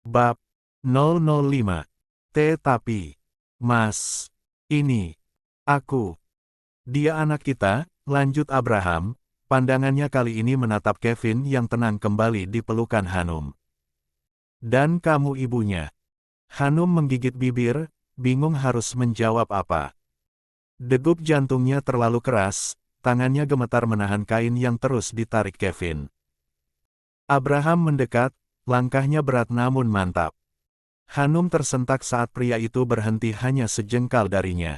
Bab 005. Tetapi, Mas, ini, aku. Dia anak kita, lanjut Abraham, pandangannya kali ini menatap Kevin yang tenang kembali di pelukan Hanum. Dan kamu ibunya. Hanum menggigit bibir, bingung harus menjawab apa. Degup jantungnya terlalu keras, tangannya gemetar menahan kain yang terus ditarik Kevin. Abraham mendekat, langkahnya berat namun mantap. Hanum tersentak saat pria itu berhenti hanya sejengkal darinya.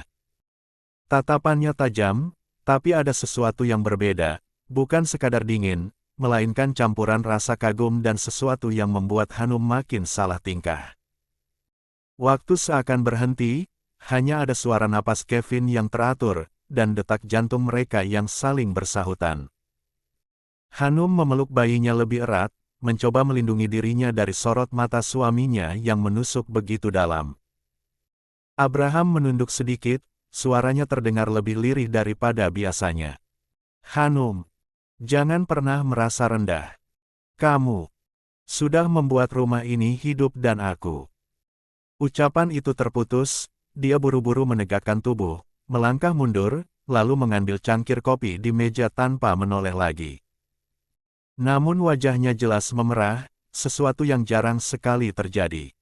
Tatapannya tajam, tapi ada sesuatu yang berbeda, bukan sekadar dingin, melainkan campuran rasa kagum dan sesuatu yang membuat Hanum makin salah tingkah. Waktu seakan berhenti, hanya ada suara napas Kevin yang teratur, dan detak jantung mereka yang saling bersahutan. Hanum memeluk bayinya lebih erat, mencoba melindungi dirinya dari sorot mata suaminya yang menusuk begitu dalam. Abraham menunduk sedikit, suaranya terdengar lebih lirih daripada biasanya. Hanum, jangan pernah merasa rendah. Kamu sudah membuat rumah ini hidup dan aku. Ucapan itu terputus, dia buru-buru menegakkan tubuh, melangkah mundur, lalu mengambil cangkir kopi di meja tanpa menoleh lagi. Namun wajahnya jelas memerah, sesuatu yang jarang sekali terjadi.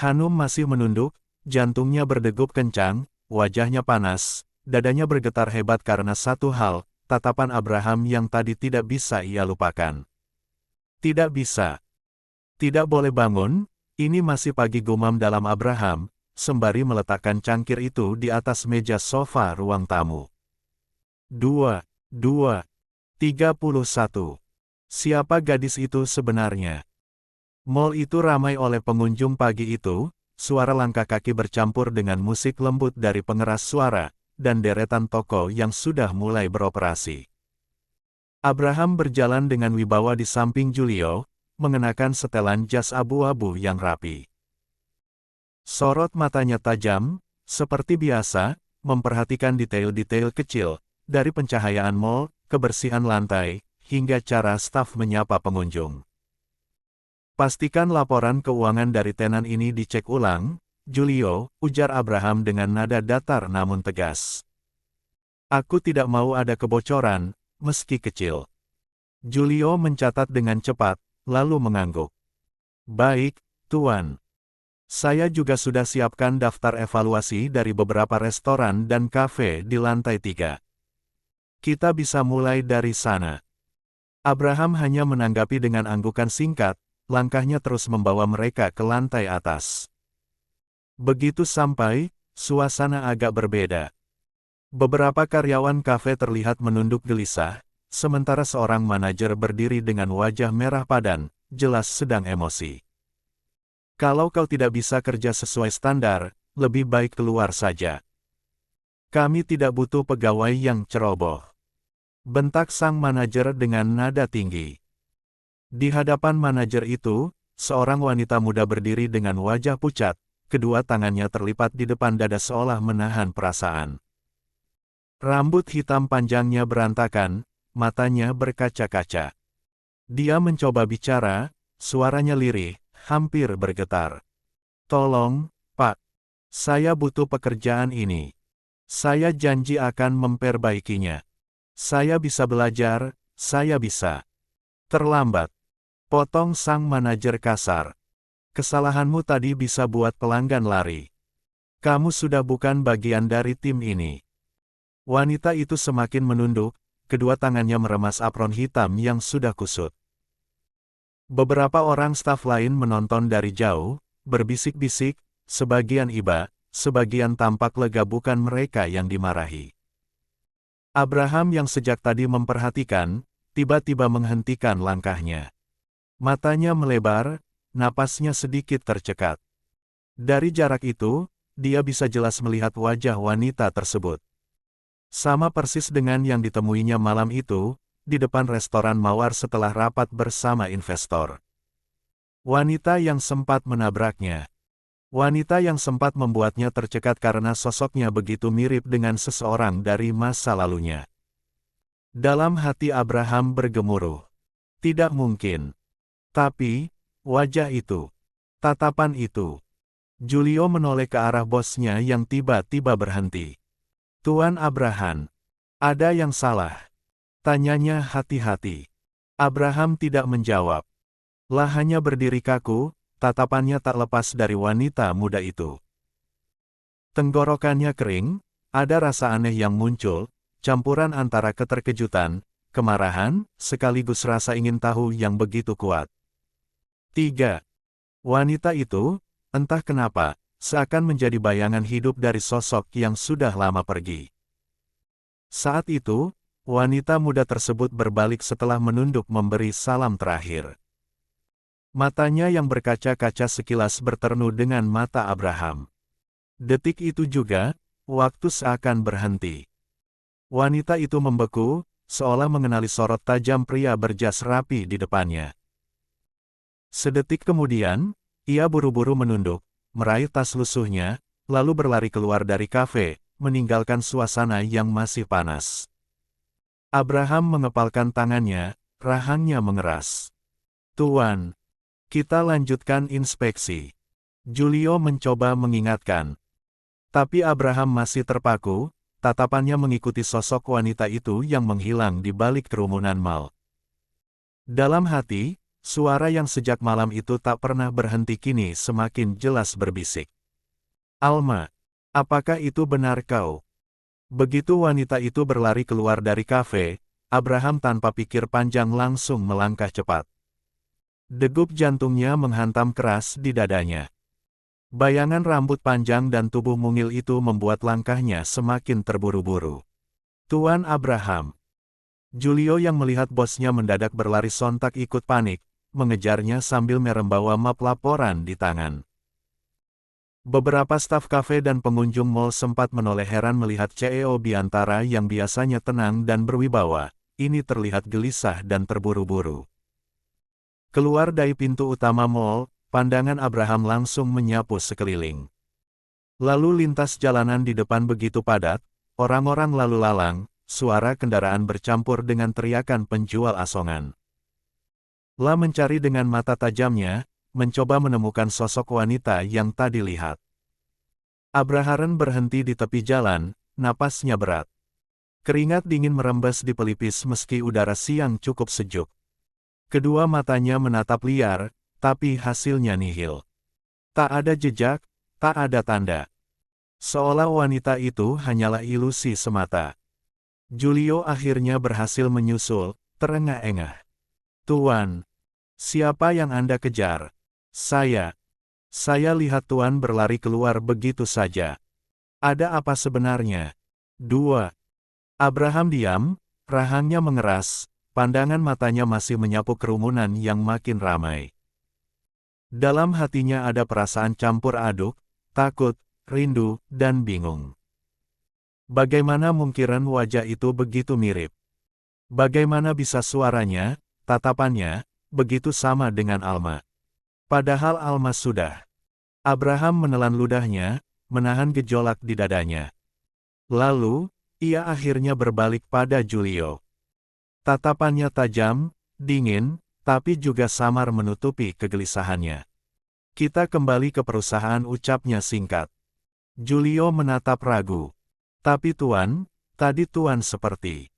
Hanum masih menunduk, jantungnya berdegup kencang, wajahnya panas, dadanya bergetar hebat karena satu hal, tatapan Abraham yang tadi tidak bisa ia lupakan. Tidak bisa. Tidak boleh bangun, ini masih pagi, gumam dalam Abraham, sembari meletakkan cangkir itu di atas meja sofa ruang tamu. 31. Siapa gadis itu sebenarnya? Mall itu ramai oleh pengunjung pagi itu, suara langkah kaki bercampur dengan musik lembut dari pengeras suara, dan deretan toko yang sudah mulai beroperasi. Abraham berjalan dengan wibawa di samping Julio, mengenakan setelan jas abu-abu yang rapi. Sorot matanya tajam, seperti biasa, memperhatikan detail-detail kecil, dari pencahayaan mall, kebersihan lantai, hingga cara staf menyapa pengunjung. Pastikan laporan keuangan dari tenan ini dicek ulang, Julio, ujar Abraham dengan nada datar namun tegas. Aku tidak mau ada kebocoran, meski kecil. Julio mencatat dengan cepat, lalu mengangguk. Baik, Tuan. Saya juga sudah siapkan daftar evaluasi dari beberapa restoran dan kafe di lantai 3. Kita bisa mulai dari sana. Abraham hanya menanggapi dengan anggukan singkat, langkahnya terus membawa mereka ke lantai atas. Begitu sampai, suasana agak berbeda. Beberapa karyawan kafe terlihat menunduk gelisah, sementara seorang manajer berdiri dengan wajah merah padan, jelas sedang emosi. Kalau kau tidak bisa kerja sesuai standar, lebih baik keluar saja. Kami tidak butuh pegawai yang ceroboh. Bentak sang manajer dengan nada tinggi. Di hadapan manajer itu, seorang wanita muda berdiri dengan wajah pucat, kedua tangannya terlipat di depan dada seolah menahan perasaan. Rambut hitam panjangnya berantakan, matanya berkaca-kaca. Dia mencoba bicara, suaranya lirih, hampir bergetar. Tolong, Pak. Saya butuh pekerjaan ini. Saya janji akan memperbaikinya. Saya bisa belajar, saya bisa. Terlambat. Potong sang manajer kasar. Kesalahanmu tadi bisa buat pelanggan lari. Kamu sudah bukan bagian dari tim ini. Wanita itu semakin menunduk, kedua tangannya meremas apron hitam yang sudah kusut. Beberapa orang staf lain menonton dari jauh, berbisik-bisik, sebagian iba, sebagian tampak lega bukan mereka yang dimarahi. Abraham yang sejak tadi memperhatikan, tiba-tiba menghentikan langkahnya. Matanya melebar, napasnya sedikit tercekat. Dari jarak itu, dia bisa jelas melihat wajah wanita tersebut. Sama persis dengan yang ditemuinya malam itu, di depan restoran mawar setelah rapat bersama investor. Wanita yang sempat menabraknya. Wanita yang sempat membuatnya tercekat karena sosoknya begitu mirip dengan seseorang dari masa lalunya. Dalam hati Abraham bergemuruh. Tidak mungkin. Tapi, wajah itu. Tatapan itu. Julio menoleh ke arah bosnya yang tiba-tiba berhenti. Tuan Abraham, ada yang salah? Tanyanya hati-hati. Abraham tidak menjawab. Lah hanya berdiri kaku, tatapannya tak lepas dari wanita muda itu. Tenggorokannya kering, ada rasa aneh yang muncul, campuran antara keterkejutan, kemarahan, sekaligus rasa ingin tahu yang begitu kuat. 3. Wanita itu, entah kenapa, seakan menjadi bayangan hidup dari sosok yang sudah lama pergi. Saat itu, wanita muda tersebut berbalik setelah menunduk memberi salam terakhir. Matanya yang berkaca-kaca sekilas berternu dengan mata Abraham. Detik itu juga, waktu seakan berhenti. Wanita itu membeku, seolah mengenali sorot tajam pria berjas rapi di depannya. Sedetik kemudian, ia buru-buru menunduk, meraih tas lusuhnya, lalu berlari keluar dari kafe, meninggalkan suasana yang masih panas. Abraham mengepalkan tangannya, rahangnya mengeras. Tuan, kita lanjutkan inspeksi. Julio mencoba mengingatkan. Tapi Abraham masih terpaku, tatapannya mengikuti sosok wanita itu yang menghilang di balik kerumunan mal. Dalam hati, suara yang sejak malam itu tak pernah berhenti kini semakin jelas berbisik. Alma, apakah itu benar kau? Begitu wanita itu berlari keluar dari kafe, Abraham tanpa pikir panjang langsung melangkah cepat. Degup jantungnya menghantam keras di dadanya. Bayangan rambut panjang dan tubuh mungil itu membuat langkahnya semakin terburu-buru. Tuan Abraham. Julio yang melihat bosnya mendadak berlari sontak ikut panik, mengejarnya sambil membawa map laporan di tangan. Beberapa staf kafe dan pengunjung mal sempat menoleh heran melihat CEO Biantara yang biasanya tenang dan berwibawa, ini terlihat gelisah dan terburu-buru. Keluar dari pintu utama mal, pandangan Abraham langsung menyapu sekeliling. Lalu lintas jalanan di depan begitu padat, orang-orang lalu lalang, suara kendaraan bercampur dengan teriakan penjual asongan. Lah mencari dengan mata tajamnya, mencoba menemukan sosok wanita yang tadi lihat. Abraham berhenti di tepi jalan, napasnya berat. Keringat dingin merembes di pelipis meski udara siang cukup sejuk. Kedua matanya menatap liar, tapi hasilnya nihil. Tak ada jejak, tak ada tanda. Seolah wanita itu hanyalah ilusi semata. Julio akhirnya berhasil menyusul, terengah-engah. Tuan, siapa yang Anda kejar? Saya. Saya lihat Tuan berlari keluar begitu saja. Ada apa sebenarnya? 2. Abraham diam, rahangnya mengeras, pandangan matanya masih menyapu kerumunan yang makin ramai. Dalam hatinya ada perasaan campur aduk, takut, rindu, dan bingung. Bagaimana mungkin wajah itu begitu mirip? Bagaimana bisa suaranya, tatapannya, begitu sama dengan Alma? Padahal Alma sudah. Abraham menelan ludahnya, menahan gejolak di dadanya. Lalu, ia akhirnya berbalik pada Julio. Tatapannya tajam, dingin, tapi juga samar menutupi kegelisahannya. Kita kembali ke perusahaan, ucapnya singkat. Julio menatap ragu. Tapi Tuan, tadi Tuan seperti.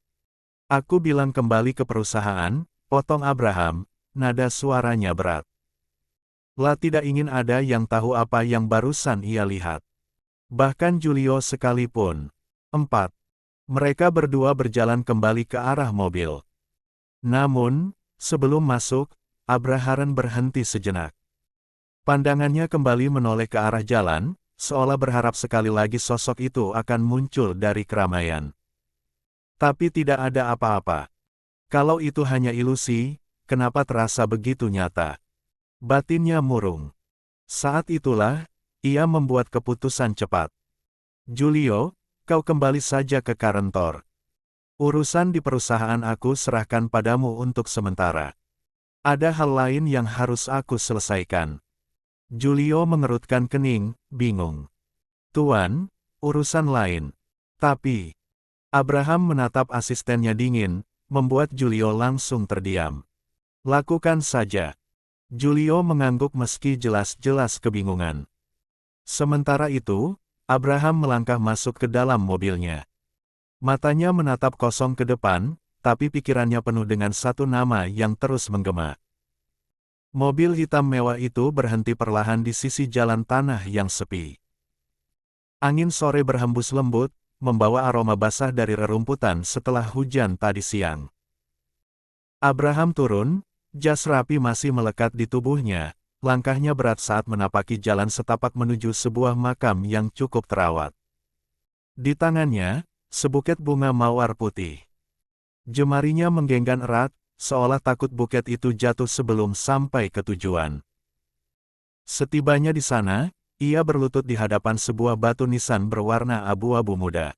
Aku bilang kembali ke perusahaan, potong Abraham, nada suaranya berat. Lah tidak ingin ada yang tahu apa yang barusan ia lihat. Bahkan Julio sekalipun. 4. Mereka berdua berjalan kembali ke arah mobil. Namun, sebelum masuk, Abraham berhenti sejenak. Pandangannya kembali menoleh ke arah jalan, seolah berharap sekali lagi sosok itu akan muncul dari keramaian. Tapi tidak ada apa-apa. Kalau itu hanya ilusi, kenapa terasa begitu nyata? Batinnya murung. Saat itulah, ia membuat keputusan cepat. Julio, kau kembali saja ke kantor. Urusan di perusahaan aku serahkan padamu untuk sementara. Ada hal lain yang harus aku selesaikan. Julio mengerutkan kening, bingung. Tuan, urusan lain. Tapi, Abraham menatap asistennya dingin, membuat Julio langsung terdiam. Lakukan saja. Julio mengangguk meski jelas-jelas kebingungan. Sementara itu, Abraham melangkah masuk ke dalam mobilnya. Matanya menatap kosong ke depan, tapi pikirannya penuh dengan satu nama yang terus menggema. Mobil hitam mewah itu berhenti perlahan di sisi jalan tanah yang sepi. Angin sore berhembus lembut, membawa aroma basah dari rerumputan setelah hujan tadi siang. Abraham turun, jas rapi masih melekat di tubuhnya, langkahnya berat saat menapaki jalan setapak menuju sebuah makam yang cukup terawat. Di tangannya, sebuket bunga mawar putih. Jemarinya menggenggan erat, seolah takut buket itu jatuh sebelum sampai ke tujuan. Setibanya di sana, ia berlutut di hadapan sebuah batu nisan berwarna abu-abu muda.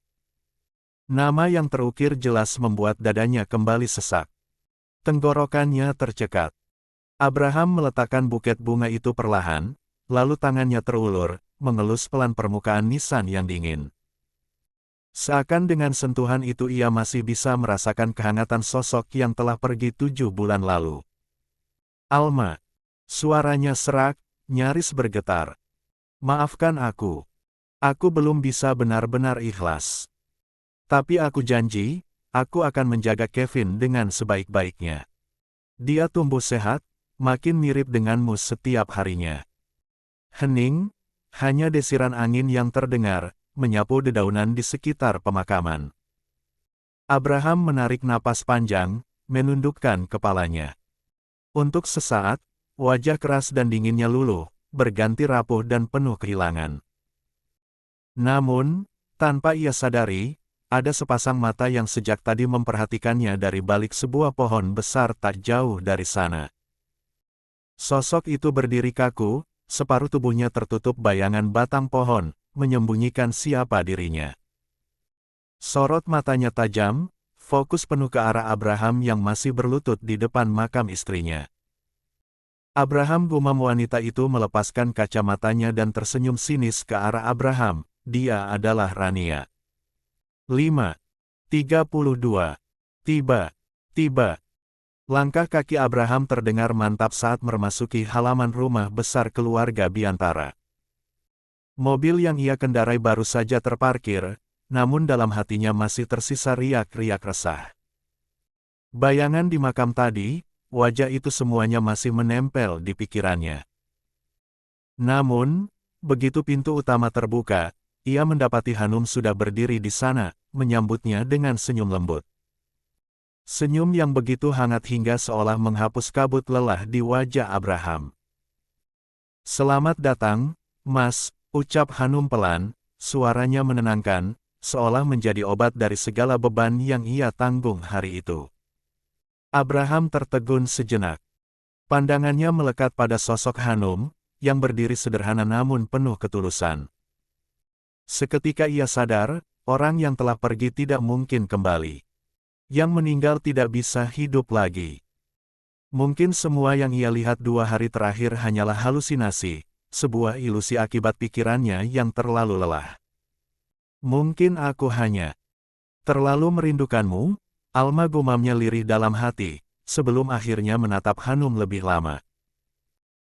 Nama yang terukir jelas membuat dadanya kembali sesak. Tenggorokannya tercekat. Abraham meletakkan buket bunga itu perlahan, lalu tangannya terulur, mengelus pelan permukaan nisan yang dingin. Seakan dengan sentuhan itu ia masih bisa merasakan kehangatan sosok yang telah pergi 7 bulan lalu. Alma. Suaranya serak, nyaris bergetar. Maafkan aku. Aku belum bisa benar-benar ikhlas. Tapi aku janji, aku akan menjaga Kevin dengan sebaik-baiknya. Dia tumbuh sehat, makin mirip denganmu setiap harinya. Hening, hanya desiran angin yang terdengar, menyapu dedaunan di sekitar pemakaman. Abraham menarik napas panjang, menundukkan kepalanya. Untuk sesaat, wajah keras dan dinginnya luluh, berganti rapuh dan penuh kehilangan. Namun, tanpa ia sadari, ada sepasang mata yang sejak tadi memperhatikannya dari balik sebuah pohon besar tak jauh dari sana. Sosok itu berdiri kaku, separuh tubuhnya tertutup bayangan batang pohon, menyembunyikan siapa dirinya. Sorot matanya tajam, fokus penuh ke arah Abraham yang masih berlutut di depan makam istrinya. Abraham gumam wanita itu melepaskan kacamatanya dan tersenyum sinis ke arah Abraham, dia adalah Rania. 5:32. Tiba. Langkah kaki Abraham terdengar mantap saat memasuki halaman rumah besar keluarga Biantara. Mobil yang ia kendarai baru saja terparkir, namun dalam hatinya masih tersisa riak-riak resah. Bayangan di makam tadi, wajah itu semuanya masih menempel di pikirannya. Namun, begitu pintu utama terbuka, ia mendapati Hanum sudah berdiri di sana, menyambutnya dengan senyum lembut. Senyum yang begitu hangat hingga seolah menghapus kabut lelah di wajah Abraham. "Selamat datang, Mas," ucap Hanum pelan, suaranya menenangkan, seolah menjadi obat dari segala beban yang ia tanggung hari itu. Abraham tertegun sejenak. Pandangannya melekat pada sosok Hanum, yang berdiri sederhana namun penuh ketulusan. Seketika ia sadar, orang yang telah pergi tidak mungkin kembali. Yang meninggal tidak bisa hidup lagi. Mungkin semua yang ia lihat 2 hari terakhir hanyalah halusinasi, sebuah ilusi akibat pikirannya yang terlalu lelah. Mungkin aku hanya terlalu merindukanmu, Alma gumamnya lirih dalam hati, sebelum akhirnya menatap Hanum lebih lama.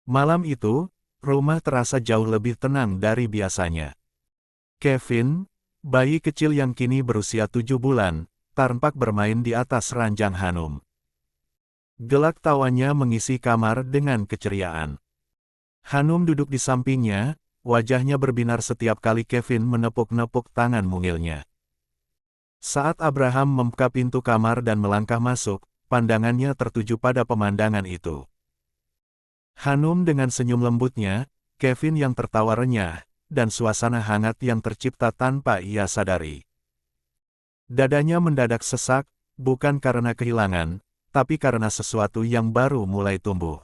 Malam itu, rumah terasa jauh lebih tenang dari biasanya. Kevin, bayi kecil yang kini berusia 7 bulan, tampak bermain di atas ranjang Hanum. Gelak tawanya mengisi kamar dengan keceriaan. Hanum duduk di sampingnya, wajahnya berbinar setiap kali Kevin menepuk-nepuk tangan mungilnya. Saat Abraham membuka pintu kamar dan melangkah masuk, pandangannya tertuju pada pemandangan itu. Hanum dengan senyum lembutnya, Kevin yang tertawa renyah, dan suasana hangat yang tercipta tanpa ia sadari. Dadanya mendadak sesak, bukan karena kehilangan, tapi karena sesuatu yang baru mulai tumbuh.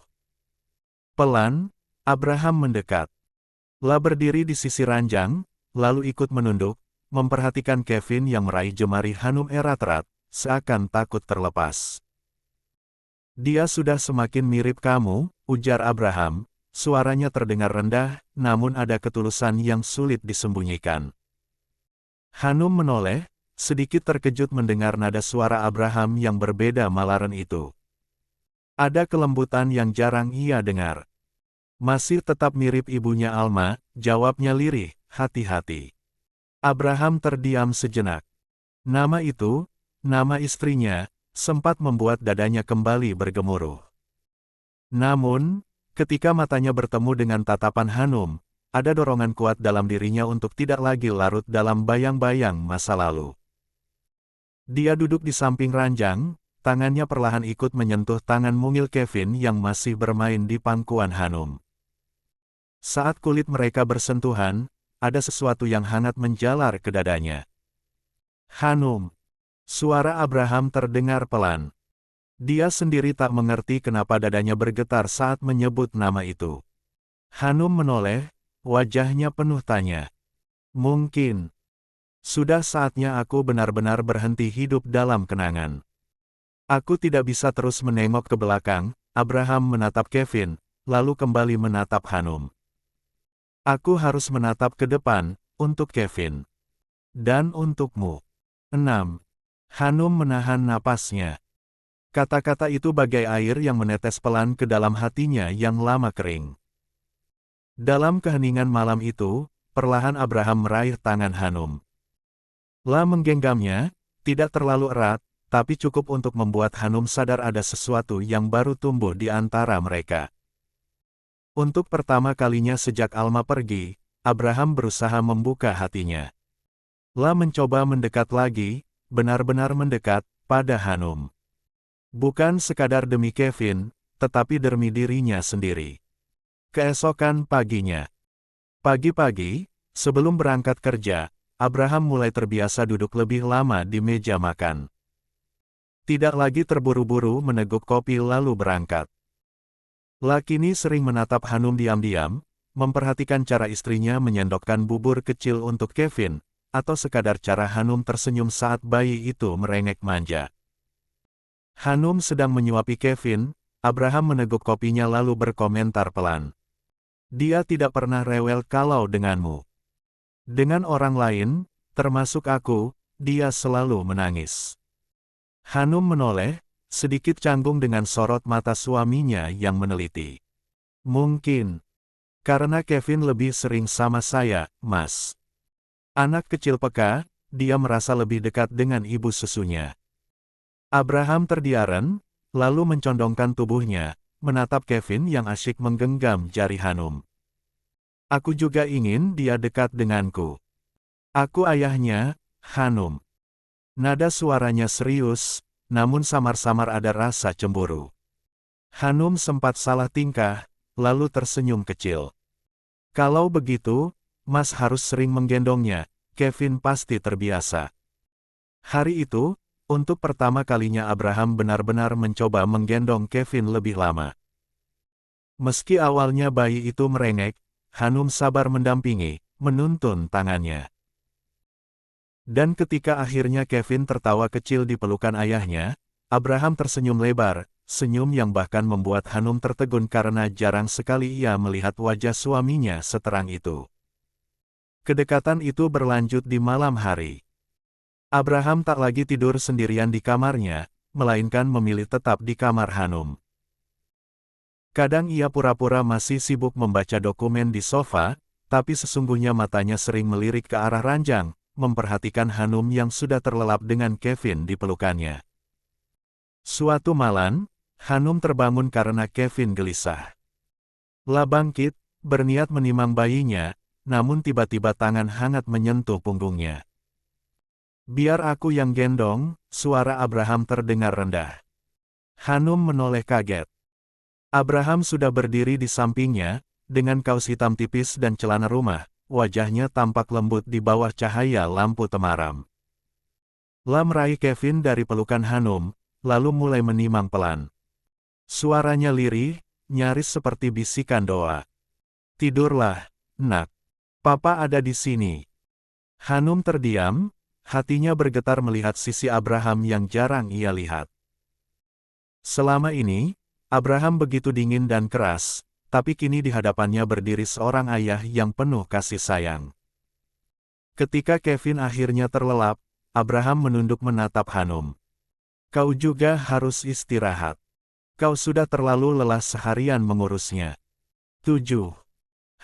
Pelan, Abraham mendekat. Lah berdiri di sisi ranjang, lalu ikut menunduk, memperhatikan Kevin yang meraih jemari Hanum erat-erat, seakan takut terlepas. "Dia sudah semakin mirip kamu," ujar Abraham, suaranya terdengar rendah, namun ada ketulusan yang sulit disembunyikan. Hanum menoleh, sedikit terkejut mendengar nada suara Abraham yang berbeda malaran itu. Ada kelembutan yang jarang ia dengar. Masih tetap mirip ibunya Alma, jawabnya lirih, hati-hati. Abraham terdiam sejenak. Nama itu, nama istrinya, sempat membuat dadanya kembali bergemuruh. Namun, ketika matanya bertemu dengan tatapan Hanum, ada dorongan kuat dalam dirinya untuk tidak lagi larut dalam bayang-bayang masa lalu. Dia duduk di samping ranjang, tangannya perlahan ikut menyentuh tangan mungil Kevin yang masih bermain di pangkuan Hanum. Saat kulit mereka bersentuhan, ada sesuatu yang hangat menjalar ke dadanya. Hanum. Suara Abraham terdengar pelan. Dia sendiri tak mengerti kenapa dadanya bergetar saat menyebut nama itu. Hanum menoleh, wajahnya penuh tanya. Mungkin. Sudah saatnya aku benar-benar berhenti hidup dalam kenangan. Aku tidak bisa terus menengok ke belakang. Abraham menatap Kevin, lalu kembali menatap Hanum. Aku harus menatap ke depan, untuk Kevin. Dan untukmu. 6. Hanum menahan napasnya. Kata-kata itu bagai air yang menetes pelan ke dalam hatinya yang lama kering. Dalam keheningan malam itu, perlahan Abraham meraih tangan Hanum. Menggenggamnya, tidak terlalu erat, tapi cukup untuk membuat Hanum sadar ada sesuatu yang baru tumbuh di antara mereka. Untuk pertama kalinya sejak Alma pergi, Abraham berusaha membuka hatinya. Mencoba mendekat lagi, benar-benar mendekat, pada Hanum. Bukan sekadar demi Kevin, tetapi demi dirinya sendiri. Keesokan paginya. Pagi-pagi, sebelum berangkat kerja, Abraham mulai terbiasa duduk lebih lama di meja makan. Tidak lagi terburu-buru meneguk kopi lalu berangkat. Kini sering menatap Hanum diam-diam, memperhatikan cara istrinya menyendokkan bubur kecil untuk Kevin, atau sekadar cara Hanum tersenyum saat bayi itu merengek manja. Hanum sedang menyuapi Kevin, Abraham meneguk kopinya lalu berkomentar pelan. Dia tidak pernah rewel kalau denganmu. Dengan orang lain, termasuk aku, dia selalu menangis. Hanum menoleh, sedikit canggung dengan sorot mata suaminya yang meneliti. Mungkin. Karena Kevin lebih sering sama saya, Mas. Anak kecil peka, dia merasa lebih dekat dengan ibu susunya. Abraham terdiam, lalu mencondongkan tubuhnya, menatap Kevin yang asyik menggenggam jari Hanum. Aku juga ingin dia dekat denganku. Aku ayahnya, Hanum. Nada suaranya serius, namun samar-samar ada rasa cemburu. Hanum sempat salah tingkah, lalu tersenyum kecil. Kalau begitu, Mas harus sering menggendongnya, Kevin pasti terbiasa. Hari itu, untuk pertama kalinya Abraham benar-benar mencoba menggendong Kevin lebih lama. Meski awalnya bayi itu merengek, Hanum sabar mendampingi, menuntun tangannya. Dan ketika akhirnya Kevin tertawa kecil di pelukan ayahnya, Abraham tersenyum lebar, senyum yang bahkan membuat Hanum tertegun karena jarang sekali ia melihat wajah suaminya seterang itu. Kedekatan itu berlanjut di malam hari. Abraham tak lagi tidur sendirian di kamarnya, melainkan memilih tetap di kamar Hanum. Kadang ia pura-pura masih sibuk membaca dokumen di sofa, tapi sesungguhnya matanya sering melirik ke arah ranjang, memperhatikan Hanum yang sudah terlelap dengan Kevin di pelukannya. Suatu malam, Hanum terbangun karena Kevin gelisah. Bangkit, berniat menimang bayinya, namun tiba-tiba tangan hangat menyentuh punggungnya. Biar aku yang gendong, suara Abraham terdengar rendah. Hanum menoleh kaget. Abraham sudah berdiri di sampingnya, dengan kaos hitam tipis dan celana rumah, wajahnya tampak lembut di bawah cahaya lampu temaram. Meraih Kevin dari pelukan Hanum, lalu mulai menimang pelan. Suaranya lirih, nyaris seperti bisikan doa. Tidurlah, nak. Papa ada di sini. Hanum terdiam, hatinya bergetar melihat sisi Abraham yang jarang ia lihat. Selama ini, Abraham begitu dingin dan keras, tapi kini di hadapannya berdiri seorang ayah yang penuh kasih sayang. Ketika Kevin akhirnya terlelap, Abraham menunduk menatap Hanum. Kau juga harus istirahat. Kau sudah terlalu lelah seharian mengurusnya. 7.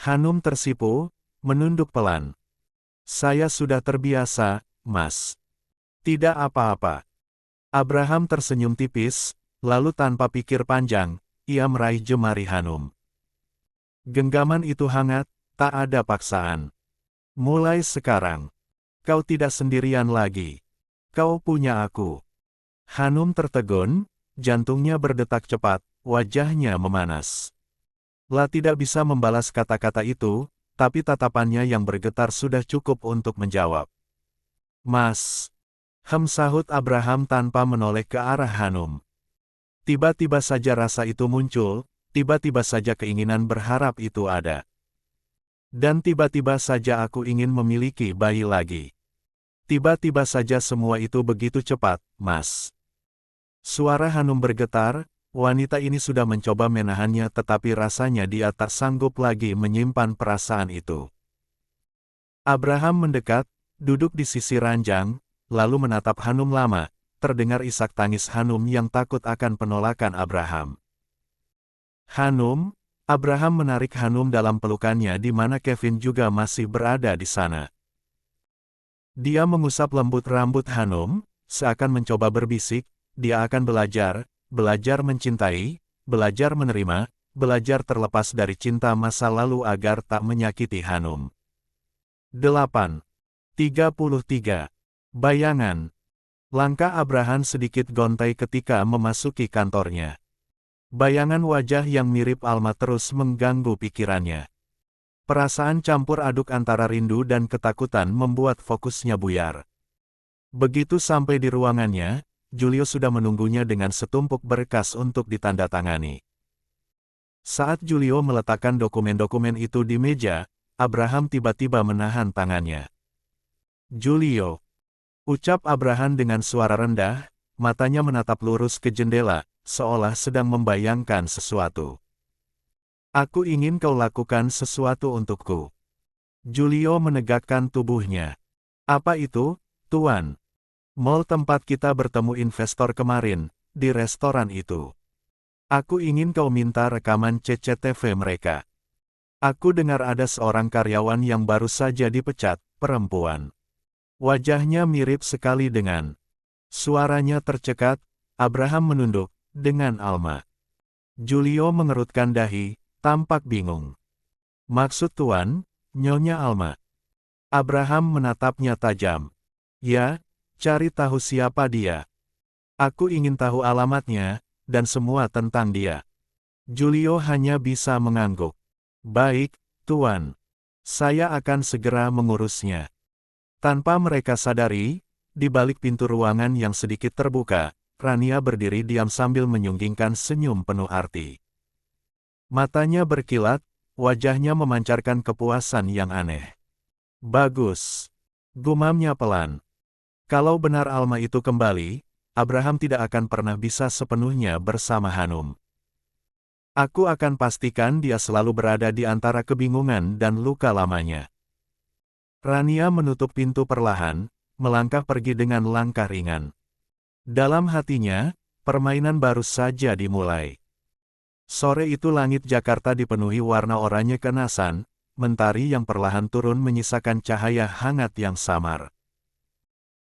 Hanum tersipu, menunduk pelan. Saya sudah terbiasa, Mas. Tidak apa-apa. Abraham tersenyum tipis, lalu tanpa pikir panjang, ia meraih jemari Hanum. Genggaman itu hangat, tak ada paksaan. Mulai sekarang, kau tidak sendirian lagi. Kau punya aku. Hanum tertegun, jantungnya berdetak cepat, wajahnya memanas. La tidak bisa membalas kata-kata itu, tapi tatapannya yang bergetar sudah cukup untuk menjawab. Mas. Sahut Abraham tanpa menoleh ke arah Hanum. Tiba-tiba saja rasa itu muncul, tiba-tiba saja keinginan berharap itu ada. Dan tiba-tiba saja aku ingin memiliki bayi lagi. Tiba-tiba saja semua itu begitu cepat, Mas. Suara Hanum bergetar, wanita ini sudah mencoba menahannya tetapi rasanya dia tak sanggup lagi menyimpan perasaan itu. Abraham mendekat, duduk di sisi ranjang, lalu menatap Hanum lama, terdengar isak tangis Hanum yang takut akan penolakan Abraham. Hanum, Abraham menarik Hanum dalam pelukannya di mana Kevin juga masih berada di sana. Dia mengusap lembut rambut Hanum, seakan mencoba berbisik, dia akan belajar mencintai, belajar menerima, belajar terlepas dari cinta masa lalu agar tak menyakiti Hanum. 8:33. Bayangan. Langkah Abraham sedikit gontai ketika memasuki kantornya. Bayangan wajah yang mirip Alma terus mengganggu pikirannya. Perasaan campur aduk antara rindu dan ketakutan membuat fokusnya buyar. Begitu sampai di ruangannya, Julio sudah menunggunya dengan setumpuk berkas untuk ditandatangani. Saat Julio meletakkan dokumen-dokumen itu di meja, Abraham tiba-tiba menahan tangannya. Julio. Ucap Abraham dengan suara rendah, matanya menatap lurus ke jendela, seolah sedang membayangkan sesuatu. Aku ingin kau lakukan sesuatu untukku. Julio menegakkan tubuhnya. Apa itu, Tuan? Mall tempat kita bertemu investor kemarin, di restoran itu. Aku ingin kau minta rekaman CCTV mereka. Aku dengar ada seorang karyawan yang baru saja dipecat, perempuan. Wajahnya mirip sekali dengan. Suaranya tercekat, Abraham menunduk, dengan Alma. Julio mengerutkan dahi, tampak bingung. Maksud Tuan, Nyonya Alma. Abraham menatapnya tajam. Ya, cari tahu siapa dia. Aku ingin tahu alamatnya, dan semua tentang dia. Julio hanya bisa mengangguk. Baik, Tuan. Saya akan segera mengurusnya. Tanpa mereka sadari, di balik pintu ruangan yang sedikit terbuka, Rania berdiri diam sambil menyunggingkan senyum penuh arti. Matanya berkilat, wajahnya memancarkan kepuasan yang aneh. Bagus. Gumamnya pelan. Kalau benar Alma itu kembali, Abraham tidak akan pernah bisa sepenuhnya bersama Hanum. Aku akan pastikan dia selalu berada di antara kebingungan dan luka lamanya. Rania menutup pintu perlahan, melangkah pergi dengan langkah ringan. Dalam hatinya, permainan baru saja dimulai. Sore itu langit Jakarta dipenuhi warna oranye keemasan, mentari yang perlahan turun menyisakan cahaya hangat yang samar.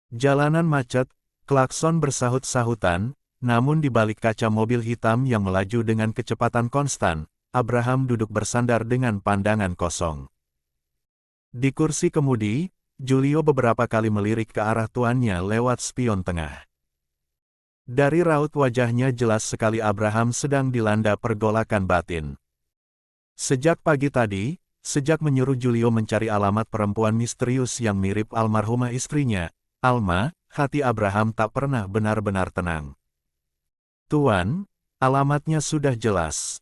Jalanan macet, klakson bersahut-sahutan, namun di balik kaca mobil hitam yang melaju dengan kecepatan konstan, Abraham duduk bersandar dengan pandangan kosong. Di kursi kemudi, Julio beberapa kali melirik ke arah tuannya lewat spion tengah. Dari raut wajahnya jelas sekali Abraham sedang dilanda pergolakan batin. Sejak pagi tadi, sejak menyuruh Julio mencari alamat perempuan misterius yang mirip almarhumah istrinya, Alma, hati Abraham tak pernah benar-benar tenang. Tuan, alamatnya sudah jelas.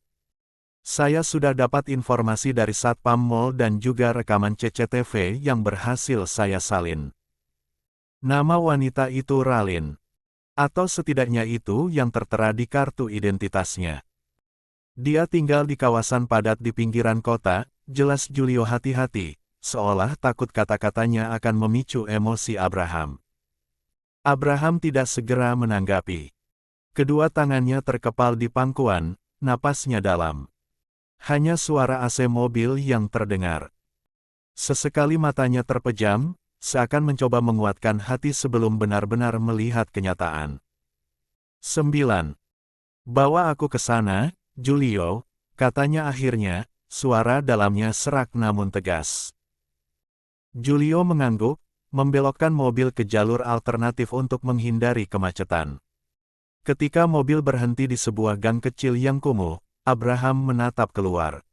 Saya sudah dapat informasi dari Satpam Mall dan juga rekaman CCTV yang berhasil saya salin. Nama wanita itu Ralin. Atau setidaknya itu yang tertera di kartu identitasnya. Dia tinggal di kawasan padat di pinggiran kota, jelas Julio hati-hati, seolah takut kata-katanya akan memicu emosi Abraham. Abraham tidak segera menanggapi. Kedua tangannya terkepal di pangkuan, napasnya dalam. Hanya suara AC mobil yang terdengar. Sesekali matanya terpejam, seakan mencoba menguatkan hati sebelum benar-benar melihat kenyataan. 9. Bawa aku ke sana, Giulio, katanya akhirnya, suara dalamnya serak namun tegas. Giulio mengangguk, membelokkan mobil ke jalur alternatif untuk menghindari kemacetan. Ketika mobil berhenti di sebuah gang kecil yang kumuh, Abraham menatap keluar.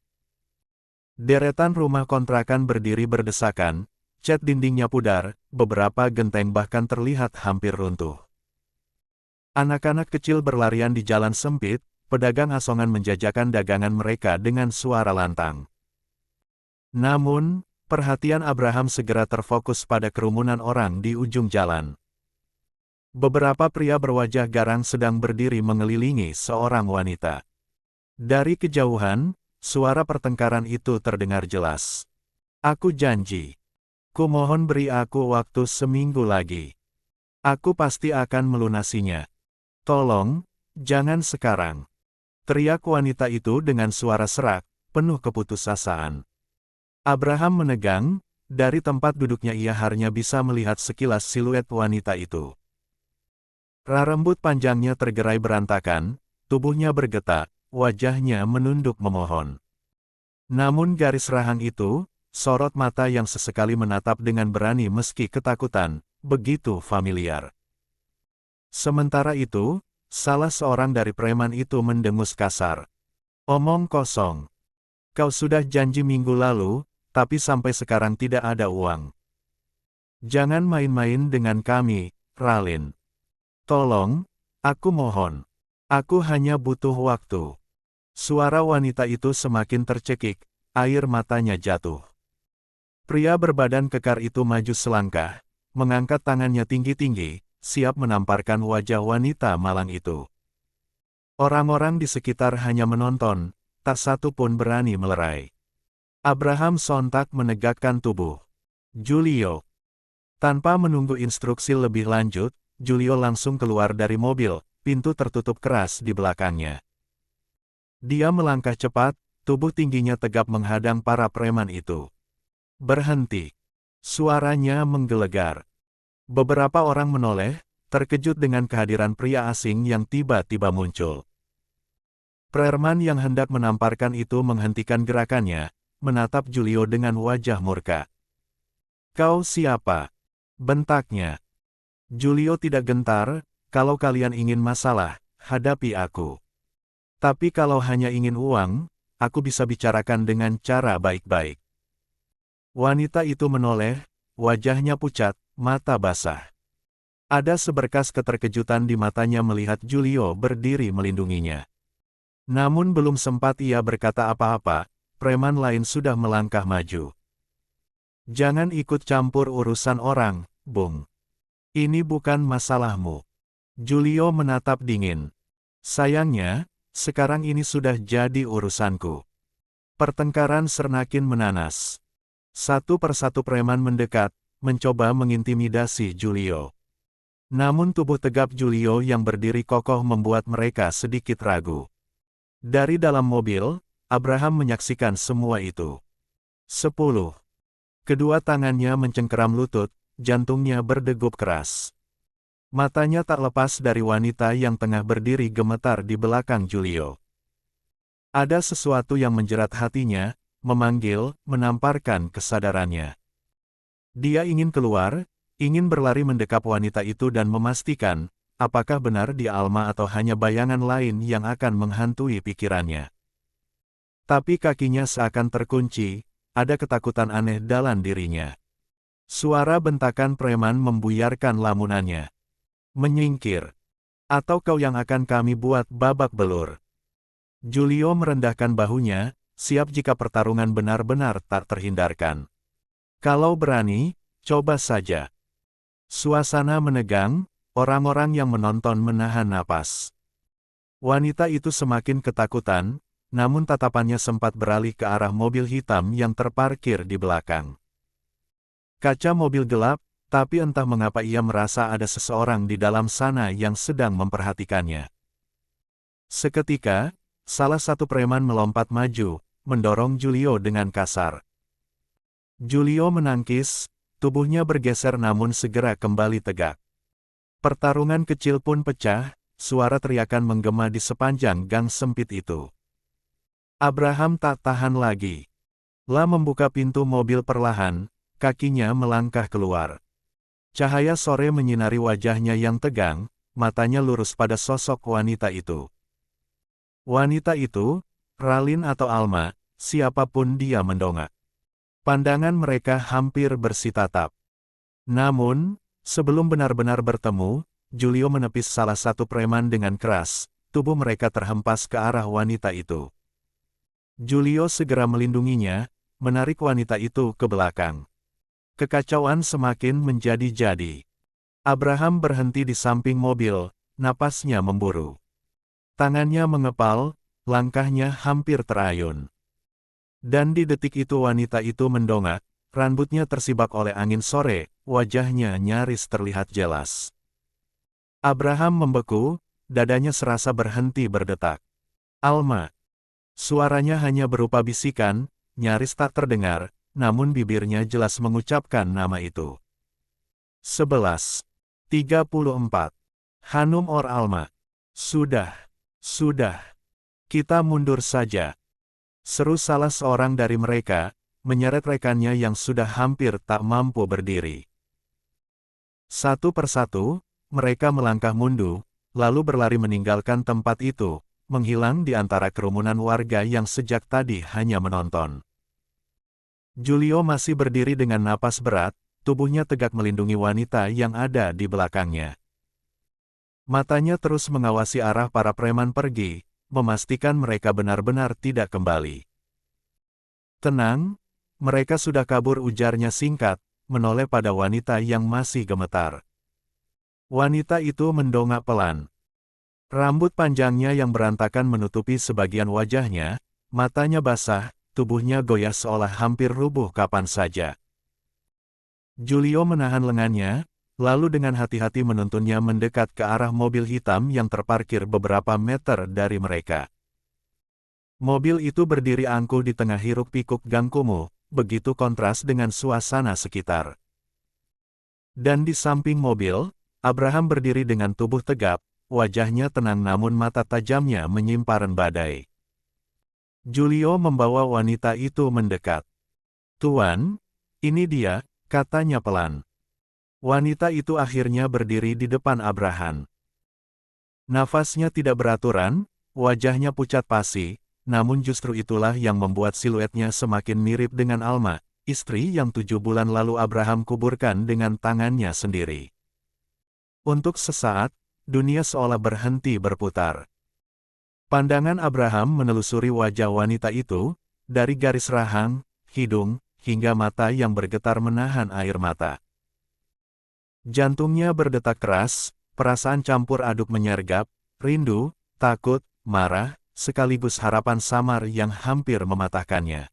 Deretan rumah kontrakan berdiri berdesakan, cat dindingnya pudar, beberapa genteng bahkan terlihat hampir runtuh. Anak-anak kecil berlarian di jalan sempit, pedagang asongan menjajakan dagangan mereka dengan suara lantang. Namun, perhatian Abraham segera terfokus pada kerumunan orang di ujung jalan. Beberapa pria berwajah garang sedang berdiri mengelilingi seorang wanita. Dari kejauhan, suara pertengkaran itu terdengar jelas. Aku janji. Kumohon beri aku waktu seminggu lagi. Aku pasti akan melunasinya. Tolong, jangan sekarang. Teriak wanita itu dengan suara serak, penuh keputusasaan. Abraham menegang, dari tempat duduknya ia hanya bisa melihat sekilas siluet wanita itu. Rambut panjangnya tergerai berantakan, tubuhnya bergetak, wajahnya menunduk memohon. Namun garis rahang itu, sorot mata yang sesekali menatap dengan berani meski ketakutan, begitu familiar. Sementara itu, salah seorang dari preman itu mendengus kasar. Omong kosong. Kau sudah janji minggu lalu, tapi sampai sekarang tidak ada uang. Jangan main-main dengan kami, Ralin. Tolong, aku mohon. Aku hanya butuh waktu. Suara wanita itu semakin tercekik, air matanya jatuh. Pria berbadan kekar itu maju selangkah, mengangkat tangannya tinggi-tinggi, siap menamparkan wajah wanita malang itu. Orang-orang di sekitar hanya menonton, tak satu pun berani melerai. Abraham sontak menegakkan tubuh. Giulio. Tanpa menunggu instruksi lebih lanjut, Giulio langsung keluar dari mobil, pintu tertutup keras di belakangnya. Dia melangkah cepat, tubuh tingginya tegap menghadang para preman itu. Berhenti. Suaranya menggelegar. Beberapa orang menoleh, terkejut dengan kehadiran pria asing yang tiba-tiba muncul. Preman yang hendak menamparkan itu menghentikan gerakannya, menatap Giulio dengan wajah murka. Kau siapa? Bentaknya. Giulio tidak gentar, kalau kalian ingin masalah, hadapi aku. Tapi kalau hanya ingin uang, aku bisa bicarakan dengan cara baik-baik. Wanita itu menoleh, wajahnya pucat, mata basah. Ada seberkas keterkejutan di matanya melihat Giulio berdiri melindunginya. Namun belum sempat ia berkata apa-apa, preman lain sudah melangkah maju. Jangan ikut campur urusan orang, Bung. Ini bukan masalahmu. Giulio menatap dingin. Sayangnya, sekarang ini sudah jadi urusanku. Pertengkaran semakin menanas. Satu persatu preman mendekat, mencoba mengintimidasi Giulio. Namun tubuh tegap Giulio yang berdiri kokoh membuat mereka sedikit ragu. Dari dalam mobil, Abraham menyaksikan semua itu. 10. Kedua tangannya mencengkeram lutut, jantungnya berdegup keras. Matanya tak lepas dari wanita yang tengah berdiri gemetar di belakang Giulio. Ada sesuatu yang menjerat hatinya, memanggil, menamparkan kesadarannya. Dia ingin keluar, ingin berlari mendekap wanita itu dan memastikan, apakah benar dia Alma atau hanya bayangan lain yang akan menghantui pikirannya. Tapi kakinya seakan terkunci, ada ketakutan aneh dalam dirinya. Suara bentakan preman membuyarkan lamunannya. Menyingkir. Atau kau yang akan kami buat babak belur. Giulio merendahkan bahunya, siap jika pertarungan benar-benar tak terhindarkan. Kalau berani, coba saja. Suasana menegang, orang-orang yang menonton menahan napas. Wanita itu semakin ketakutan, namun tatapannya sempat beralih ke arah mobil hitam yang terparkir di belakang. Kaca mobil gelap, tapi entah mengapa ia merasa ada seseorang di dalam sana yang sedang memperhatikannya. Seketika, salah satu preman melompat maju, mendorong Julio dengan kasar. Julio menangkis, tubuhnya bergeser namun segera kembali tegak. Pertarungan kecil pun pecah, suara teriakan menggema di sepanjang gang sempit itu. Abraham tak tahan lagi. La membuka pintu mobil perlahan, kakinya melangkah keluar. Cahaya sore menyinari wajahnya yang tegang, matanya lurus pada sosok wanita itu. Wanita itu, Ralin atau Alma, siapapun dia mendongak. Pandangan mereka hampir bersitatap. Namun, sebelum benar-benar bertemu, Julio menepis salah satu preman dengan keras, tubuh mereka terhempas ke arah wanita itu. Julio segera melindunginya, menarik wanita itu ke belakang. Kekacauan semakin menjadi-jadi. Abraham berhenti di samping mobil, napasnya memburu. Tangannya mengepal, langkahnya hampir terayun. Dan di detik itu wanita itu mendongak, rambutnya tersibak oleh angin sore, wajahnya nyaris terlihat jelas. Abraham membeku, dadanya serasa berhenti berdetak. Alma. Suaranya hanya berupa bisikan, nyaris tak terdengar, namun bibirnya jelas mengucapkan nama itu. 11:34. Hanum or Alma. Sudah. Kita mundur saja. Seru salah seorang dari mereka, menyeret rekannya yang sudah hampir tak mampu berdiri. Satu persatu, mereka melangkah mundur, lalu berlari meninggalkan tempat itu, menghilang di antara kerumunan warga yang sejak tadi hanya menonton. Julio masih berdiri dengan napas berat, tubuhnya tegak melindungi wanita yang ada di belakangnya. Matanya terus mengawasi arah para preman pergi, memastikan mereka benar-benar tidak kembali. Tenang, mereka sudah kabur, ujarnya singkat, menoleh pada wanita yang masih gemetar. Wanita itu mendongak pelan. Rambut panjangnya yang berantakan menutupi sebagian wajahnya, matanya basah, tubuhnya goyah seolah hampir rubuh kapan saja. Julio menahan lengannya, lalu dengan hati-hati menuntunnya mendekat ke arah mobil hitam yang terparkir beberapa meter dari mereka. Mobil itu berdiri angkuh di tengah hiruk-pikuk gang kumuh, begitu kontras dengan suasana sekitar. Dan di samping mobil, Abraham berdiri dengan tubuh tegap, wajahnya tenang namun mata tajamnya menyimparan badai. Julio membawa wanita itu mendekat. "Tuan, ini dia," katanya pelan. Wanita itu akhirnya berdiri di depan Abraham. Nafasnya tidak beraturan, wajahnya pucat pasi, namun justru itulah yang membuat siluetnya semakin mirip dengan Alma, istri yang 7 bulan lalu Abraham kuburkan dengan tangannya sendiri. Untuk sesaat, dunia seolah berhenti berputar. Pandangan Abraham menelusuri wajah wanita itu, dari garis rahang, hidung, hingga mata yang bergetar menahan air mata. Jantungnya berdetak keras, perasaan campur aduk menyergap, rindu, takut, marah, sekaligus harapan samar yang hampir mematahkannya.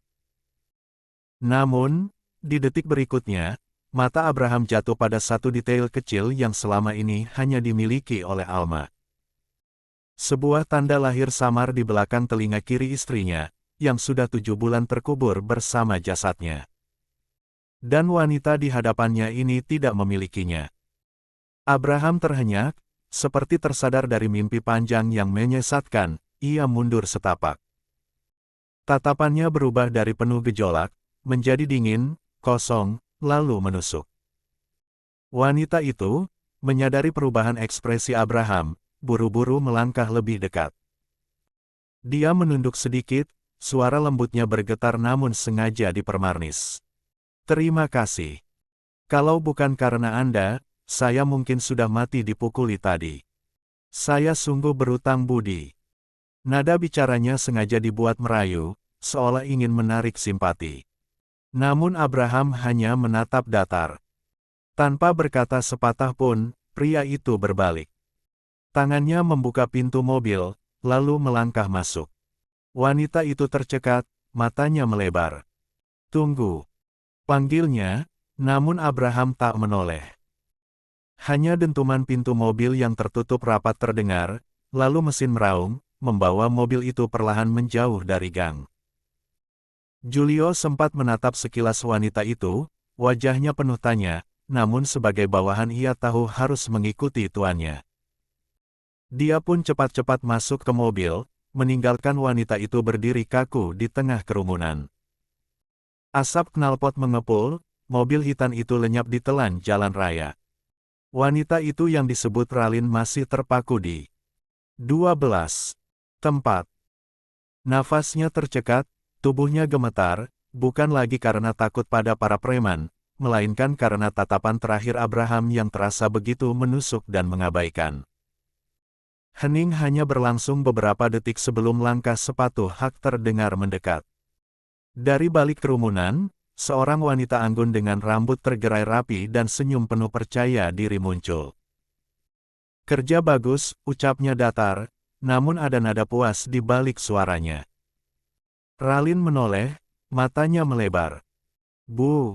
Namun, di detik berikutnya, mata Abraham jatuh pada satu detail kecil yang selama ini hanya dimiliki oleh Alma. Sebuah tanda lahir samar di belakang telinga kiri istrinya, yang sudah 7 bulan terkubur bersama jasadnya. Dan wanita di hadapannya ini tidak memilikinya. Abraham terhenyak, seperti tersadar dari mimpi panjang yang menyesatkan, ia mundur setapak. Tatapannya berubah dari penuh gejolak, menjadi dingin, kosong, lalu menusuk. Wanita itu, menyadari perubahan ekspresi Abraham, buru-buru melangkah lebih dekat. Dia menunduk sedikit, suara lembutnya bergetar namun sengaja dipermarnis. "Terima kasih. Kalau bukan karena Anda, saya mungkin sudah mati dipukuli tadi. Saya sungguh berutang budi." Nada bicaranya sengaja dibuat merayu, seolah ingin menarik simpati. Namun Abraham hanya menatap datar. Tanpa berkata sepatah pun, pria itu berbalik. Tangannya membuka pintu mobil, lalu melangkah masuk. Wanita itu tercekat, matanya melebar. "Tunggu," panggilnya, namun Abraham tak menoleh. Hanya dentuman pintu mobil yang tertutup rapat terdengar, lalu mesin meraung, membawa mobil itu perlahan menjauh dari gang. Julio sempat menatap sekilas wanita itu, wajahnya penuh tanya, namun sebagai bawahan ia tahu harus mengikuti tuannya. Dia pun cepat-cepat masuk ke mobil, meninggalkan wanita itu berdiri kaku di tengah kerumunan. Asap knalpot mengepul, mobil hitam itu lenyap di telan jalan raya. Wanita itu yang disebut Ralin masih terpaku di 12 tempat. Nafasnya tercekat, tubuhnya gemetar, bukan lagi karena takut pada para preman, melainkan karena tatapan terakhir Abraham yang terasa begitu menusuk dan mengabaikan. Hening hanya berlangsung beberapa detik sebelum langkah sepatu Hak terdengar mendekat. Dari balik kerumunan, seorang wanita anggun dengan rambut tergerai rapi dan senyum penuh percaya diri muncul. "Kerja bagus," ucapnya datar, namun ada nada puas di balik suaranya. Ralin menoleh, matanya melebar. "Bu,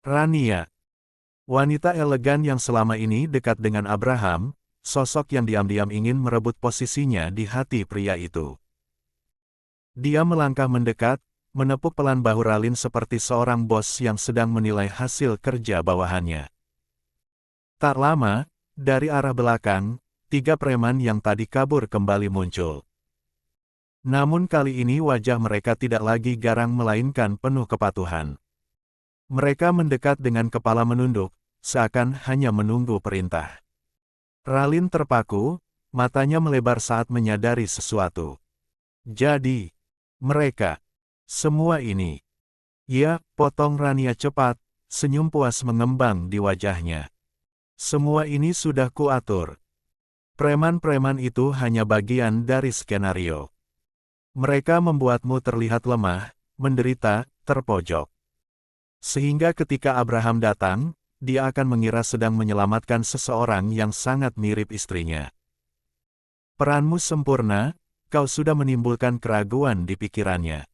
Rania." Wanita elegan yang selama ini dekat dengan Abraham, sosok yang diam-diam ingin merebut posisinya di hati pria itu. Dia melangkah mendekat, menepuk pelan bahu Ralin seperti seorang bos yang sedang menilai hasil kerja bawahannya. Tak lama, dari arah belakang, 3 preman yang tadi kabur kembali muncul. Namun kali ini wajah mereka tidak lagi garang melainkan penuh kepatuhan. Mereka mendekat dengan kepala menunduk, seakan hanya menunggu perintah. Ralin terpaku, matanya melebar saat menyadari sesuatu. Jadi, mereka, semua ini. Ya, potong Rania cepat, senyum puas mengembang di wajahnya. Semua ini sudah kuatur. Preman-preman itu hanya bagian dari skenario. Mereka membuatmu terlihat lemah, menderita, terpojok. Sehingga ketika Abraham datang, dia akan mengira sedang menyelamatkan seseorang yang sangat mirip istrinya. Peranmu sempurna, kau sudah menimbulkan keraguan di pikirannya.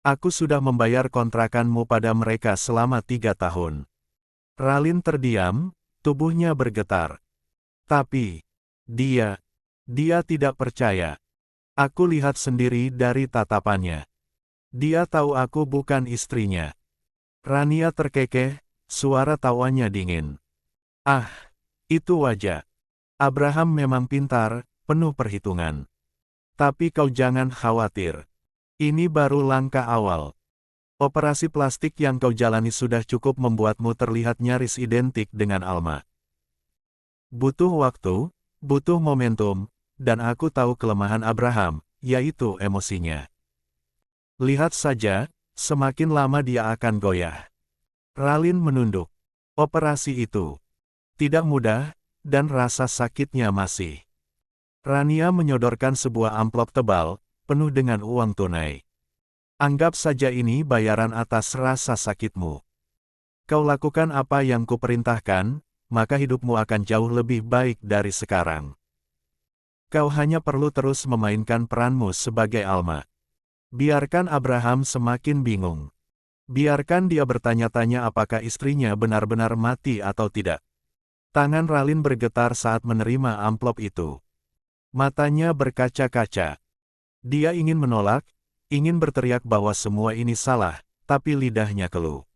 Aku sudah membayar kontrakanmu pada mereka selama 3 tahun. Ralin terdiam, tubuhnya bergetar. Tapi, dia tidak percaya. Aku lihat sendiri dari tatapannya. Dia tahu aku bukan istrinya. Rania terkekeh, suara tawanya dingin. Ah, itu wajah. Abraham memang pintar, penuh perhitungan. Tapi kau jangan khawatir. Ini baru langkah awal. Operasi plastik yang kau jalani sudah cukup membuatmu terlihat nyaris identik dengan Alma. Butuh waktu, butuh momentum, dan aku tahu kelemahan Abraham, yaitu emosinya. Lihat saja, semakin lama dia akan goyah. Ralin menunduk. Operasi itu tidak mudah, dan rasa sakitnya masih. Rania menyodorkan sebuah amplop tebal, penuh dengan uang tunai. Anggap saja ini bayaran atas rasa sakitmu. Kau lakukan apa yang kuperintahkan, maka hidupmu akan jauh lebih baik dari sekarang. Kau hanya perlu terus memainkan peranmu sebagai Alma. Biarkan Abraham semakin bingung. Biarkan dia bertanya-tanya apakah istrinya benar-benar mati atau tidak. Tangan Ralin bergetar saat menerima amplop itu. Matanya berkaca-kaca. Dia ingin menolak, ingin berteriak bahwa semua ini salah, tapi lidahnya keluh.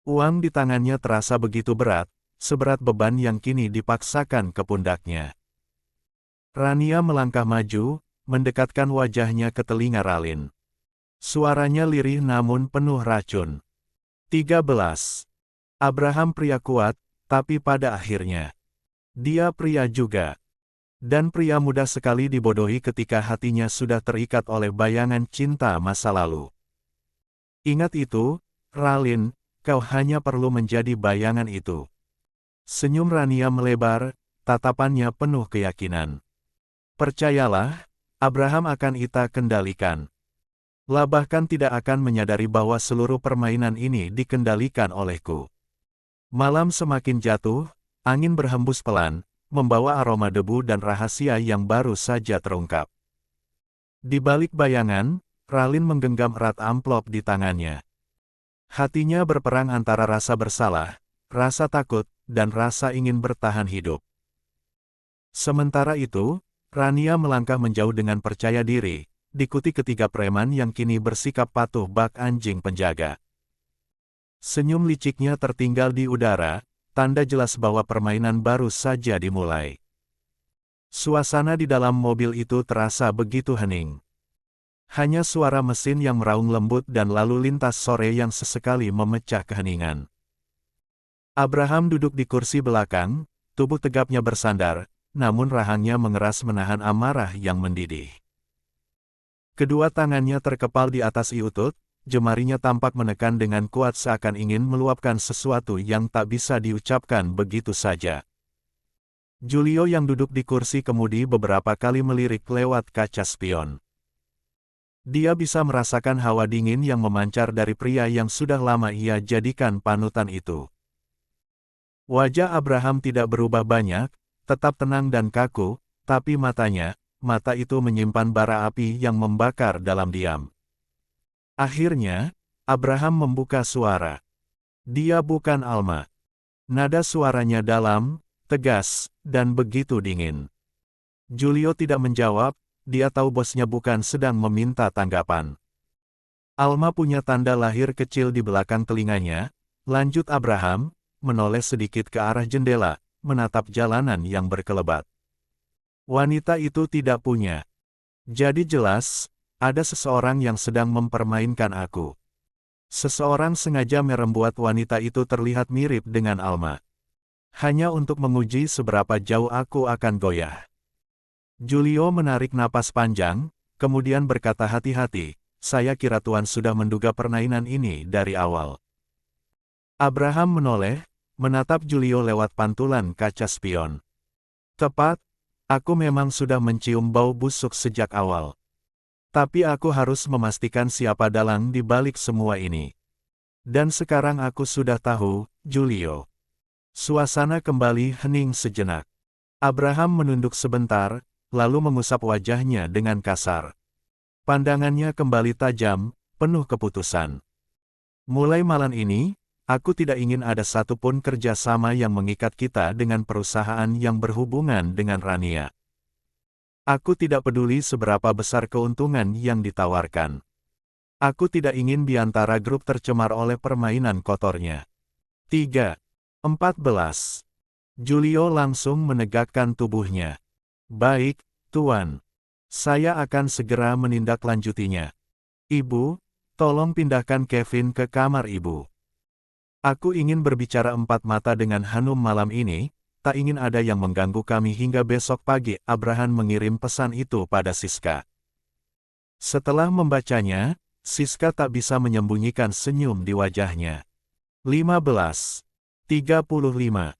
Uang di tangannya terasa begitu berat, seberat beban yang kini dipaksakan ke pundaknya. Rania melangkah maju, mendekatkan wajahnya ke telinga Ralin. Suaranya lirih namun penuh racun. 13. Abraham pria kuat, tapi pada akhirnya, dia pria juga. Dan pria mudah sekali dibodohi ketika hatinya sudah terikat oleh bayangan cinta masa lalu. Ingat itu, Ralin, kau hanya perlu menjadi bayangan itu. Senyum Rania melebar, tatapannya penuh keyakinan. Percayalah, Abraham akan Ita kendalikan. Bahkan tidak akan menyadari bahwa seluruh permainan ini dikendalikan olehku. Malam semakin jatuh, angin berhembus pelan, membawa aroma debu dan rahasia yang baru saja terungkap. Di balik bayangan, Ralin menggenggam erat amplop di tangannya. Hatinya berperang antara rasa bersalah, rasa takut, dan rasa ingin bertahan hidup. Sementara itu, Rania melangkah menjauh dengan percaya diri, diikuti ketiga preman yang kini bersikap patuh bak anjing penjaga. Senyum liciknya tertinggal di udara, tanda jelas bahwa permainan baru saja dimulai. Suasana di dalam mobil itu terasa begitu hening. Hanya suara mesin yang meraung lembut dan lalu lintas sore yang sesekali memecah keheningan. Abraham duduk di kursi belakang, tubuh tegapnya bersandar, namun rahangnya mengeras menahan amarah yang mendidih. Kedua tangannya terkepal di atas iutut, jemarinya tampak menekan dengan kuat seakan ingin meluapkan sesuatu yang tak bisa diucapkan begitu saja. Julio yang duduk di kursi kemudi beberapa kali melirik lewat kaca spion. Dia bisa merasakan hawa dingin yang memancar dari pria yang sudah lama ia jadikan panutan itu. Wajah Abraham tidak berubah banyak, tetap tenang dan kaku, tapi mata itu menyimpan bara api yang membakar dalam diam. Akhirnya, Abraham membuka suara. Dia bukan Alma. Nada suaranya dalam, tegas, dan begitu dingin. Julio tidak menjawab, dia tahu bosnya bukan sedang meminta tanggapan. Alma punya tanda lahir kecil di belakang telinganya, lanjut Abraham, menoleh sedikit ke arah jendela, menatap jalanan yang berkelebat. Wanita itu tidak punya. Jadi jelas, ada seseorang yang sedang mempermainkan aku. Seseorang sengaja membuat wanita itu terlihat mirip dengan Alma. Hanya untuk menguji seberapa jauh aku akan goyah. Julio menarik napas panjang, kemudian berkata hati-hati, saya kira Tuan sudah menduga permainan ini dari awal. Abraham menoleh, menatap Julio lewat pantulan kaca spion. Tepat, aku memang sudah mencium bau busuk sejak awal. Tapi aku harus memastikan siapa dalang di balik semua ini. Dan sekarang aku sudah tahu, Julio. Suasana kembali hening sejenak. Abraham menunduk sebentar, lalu mengusap wajahnya dengan kasar. Pandangannya kembali tajam, penuh keputusan. Mulai malam ini, aku tidak ingin ada satupun kerjasama yang mengikat kita dengan perusahaan yang berhubungan dengan Rania. Aku tidak peduli seberapa besar keuntungan yang ditawarkan. Aku tidak ingin biantara grup tercemar oleh permainan kotornya. 3. 14. Julio langsung menegakkan tubuhnya. Baik, Tuan. Saya akan segera menindaklanjutinya. Ibu, tolong pindahkan Kevin ke kamar Ibu. Aku ingin berbicara empat mata dengan Hanum malam ini, tak ingin ada yang mengganggu kami hingga besok pagi. Abraham mengirim pesan itu pada Siska. Setelah membacanya, Siska tak bisa menyembunyikan senyum di wajahnya. 15:35.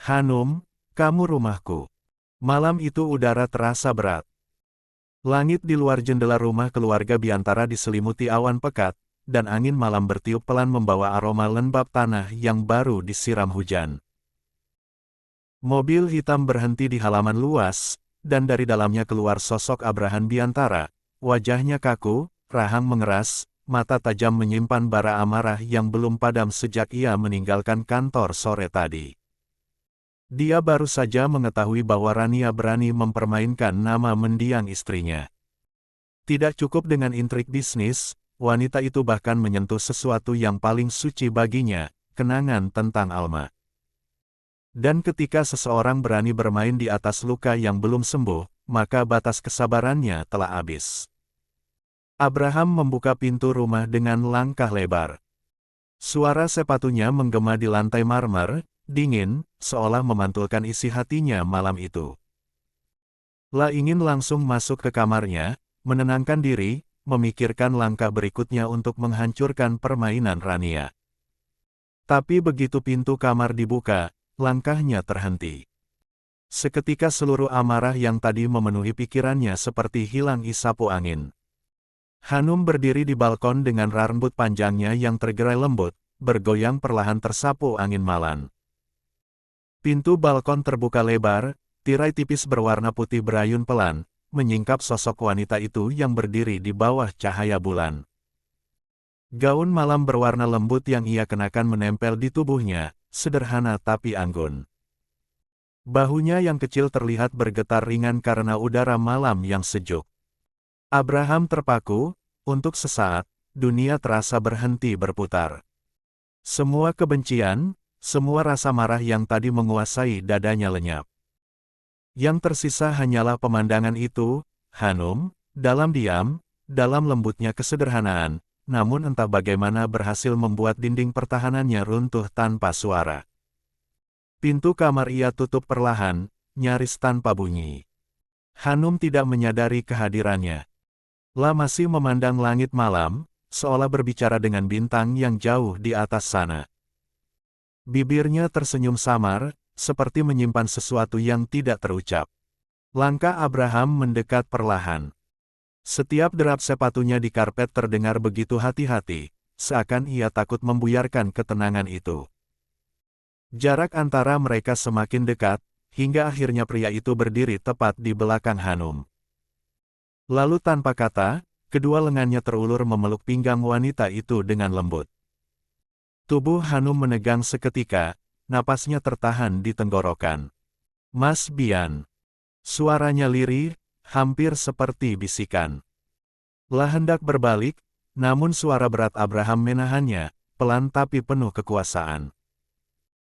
Hanum, kamu rumahku. Malam itu udara terasa berat. Langit di luar jendela rumah keluarga Biantara diselimuti awan pekat, dan angin malam bertiup pelan membawa aroma lembab tanah yang baru disiram hujan. Mobil hitam berhenti di halaman luas, dan dari dalamnya keluar sosok Abraham Biantara. Wajahnya kaku, rahang mengeras, mata tajam menyimpan bara amarah yang belum padam sejak ia meninggalkan kantor sore tadi. Dia baru saja mengetahui bahwa Rania berani mempermainkan nama mendiang istrinya. Tidak cukup dengan intrik bisnis, wanita itu bahkan menyentuh sesuatu yang paling suci baginya, kenangan tentang Alma. Dan ketika seseorang berani bermain di atas luka yang belum sembuh, maka batas kesabarannya telah habis. Abraham membuka pintu rumah dengan langkah lebar. Suara sepatunya menggema di lantai marmer, dingin, seolah memantulkan isi hatinya malam itu. La ingin langsung masuk ke kamarnya, menenangkan diri, memikirkan langkah berikutnya untuk menghancurkan permainan Rania. Tapi begitu pintu kamar dibuka, langkahnya terhenti. Seketika seluruh amarah yang tadi memenuhi pikirannya seperti hilang isapu angin. Hanum berdiri di balkon dengan rambut panjangnya yang tergerai lembut, bergoyang perlahan tersapu angin malam. Pintu balkon terbuka lebar, tirai tipis berwarna putih berayun pelan, menyingkap sosok wanita itu yang berdiri di bawah cahaya bulan. Gaun malam berwarna lembut yang ia kenakan menempel di tubuhnya, sederhana tapi anggun. Bahunya yang kecil terlihat bergetar ringan karena udara malam yang sejuk. Abraham terpaku, untuk sesaat, dunia terasa berhenti berputar. Semua kebencian, semua rasa marah yang tadi menguasai dadanya lenyap. Yang tersisa hanyalah pemandangan itu, Hanum, dalam diam, dalam lembutnya kesederhanaan, namun entah bagaimana berhasil membuat dinding pertahanannya runtuh tanpa suara. Pintu kamar ia tutup perlahan, nyaris tanpa bunyi. Hanum tidak menyadari kehadirannya. La masih memandang langit malam, seolah berbicara dengan bintang yang jauh di atas sana. Bibirnya tersenyum samar, seperti menyimpan sesuatu yang tidak terucap. Langkah Abraham mendekat perlahan. Setiap derap sepatunya di karpet terdengar begitu hati-hati, seakan ia takut membuyarkan ketenangan itu. Jarak antara mereka semakin dekat, hingga akhirnya pria itu berdiri tepat di belakang Hanum. Lalu tanpa kata, kedua lengannya terulur memeluk pinggang wanita itu dengan lembut. Tubuh Hanum menegang seketika, napasnya tertahan di tenggorokan. "Mas Bian." Suaranya lirih, hampir seperti bisikan. La hendak berbalik, namun suara berat Abraham menahannya, pelan tapi penuh kekuasaan.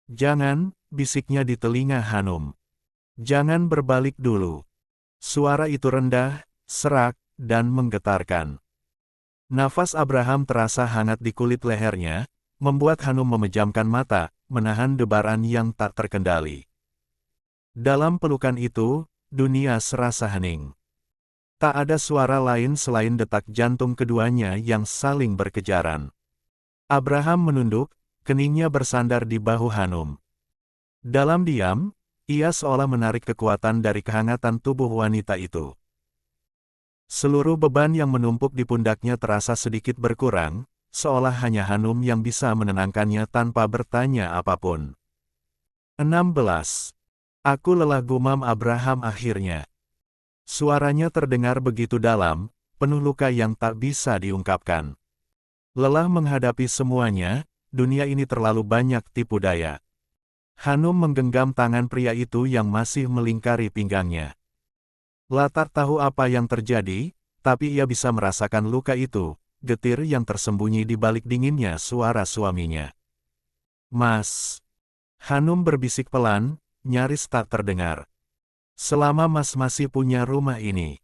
"Jangan," bisiknya di telinga Hanum. "Jangan berbalik dulu." Suara itu rendah, serak, dan menggetarkan. Nafas Abraham terasa hangat di kulit lehernya, membuat Hanum memejamkan mata, menahan debaran yang tak terkendali. Dalam pelukan itu, dunia serasa hening. Tak ada suara lain selain detak jantung keduanya yang saling berkejaran. Abraham menunduk, keningnya bersandar di bahu Hanum. Dalam diam, ia seolah menarik kekuatan dari kehangatan tubuh wanita itu. Seluruh beban yang menumpuk di pundaknya terasa sedikit berkurang, seolah hanya Hanum yang bisa menenangkannya tanpa bertanya apapun. 16. Aku lelah, gumam Abraham akhirnya. Suaranya terdengar begitu dalam, penuh luka yang tak bisa diungkapkan. Lelah menghadapi semuanya, dunia ini terlalu banyak tipu daya. Hanum menggenggam tangan pria itu yang masih melingkari pinggangnya. La tak tahu apa yang terjadi, tapi ia bisa merasakan luka itu, getir yang tersembunyi di balik dinginnya suara suaminya. "Mas." Hanum berbisik pelan, nyaris tak terdengar. "Selama Mas masih punya rumah ini,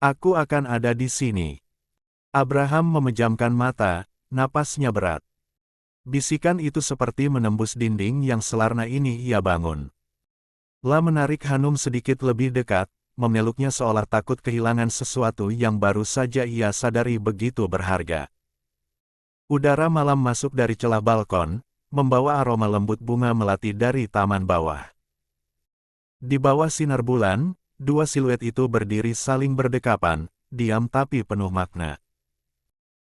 aku akan ada di sini." Abraham memejamkan mata, napasnya berat. Bisikan itu seperti menembus dinding yang selarna ini ia bangun. La menarik Hanum sedikit lebih dekat, memeluknya seolah takut kehilangan sesuatu yang baru saja ia sadari begitu berharga. Udara malam masuk dari celah balkon, membawa aroma lembut bunga melati dari taman bawah. Di bawah sinar bulan, dua siluet itu berdiri saling berdekapan, diam tapi penuh makna.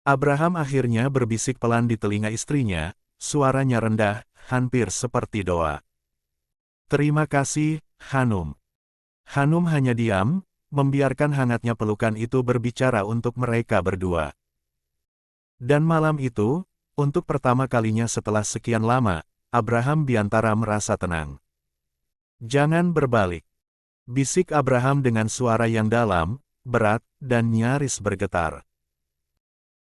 Abraham akhirnya berbisik pelan di telinga istrinya, suaranya rendah, hampir seperti doa. "Terima kasih, Hanum." Hanum hanya diam, membiarkan hangatnya pelukan itu berbicara untuk mereka berdua. Dan malam itu, untuk pertama kalinya setelah sekian lama, Abraham Biantara merasa tenang. "Jangan berbalik." Bisik Abraham dengan suara yang dalam, berat, dan nyaris bergetar.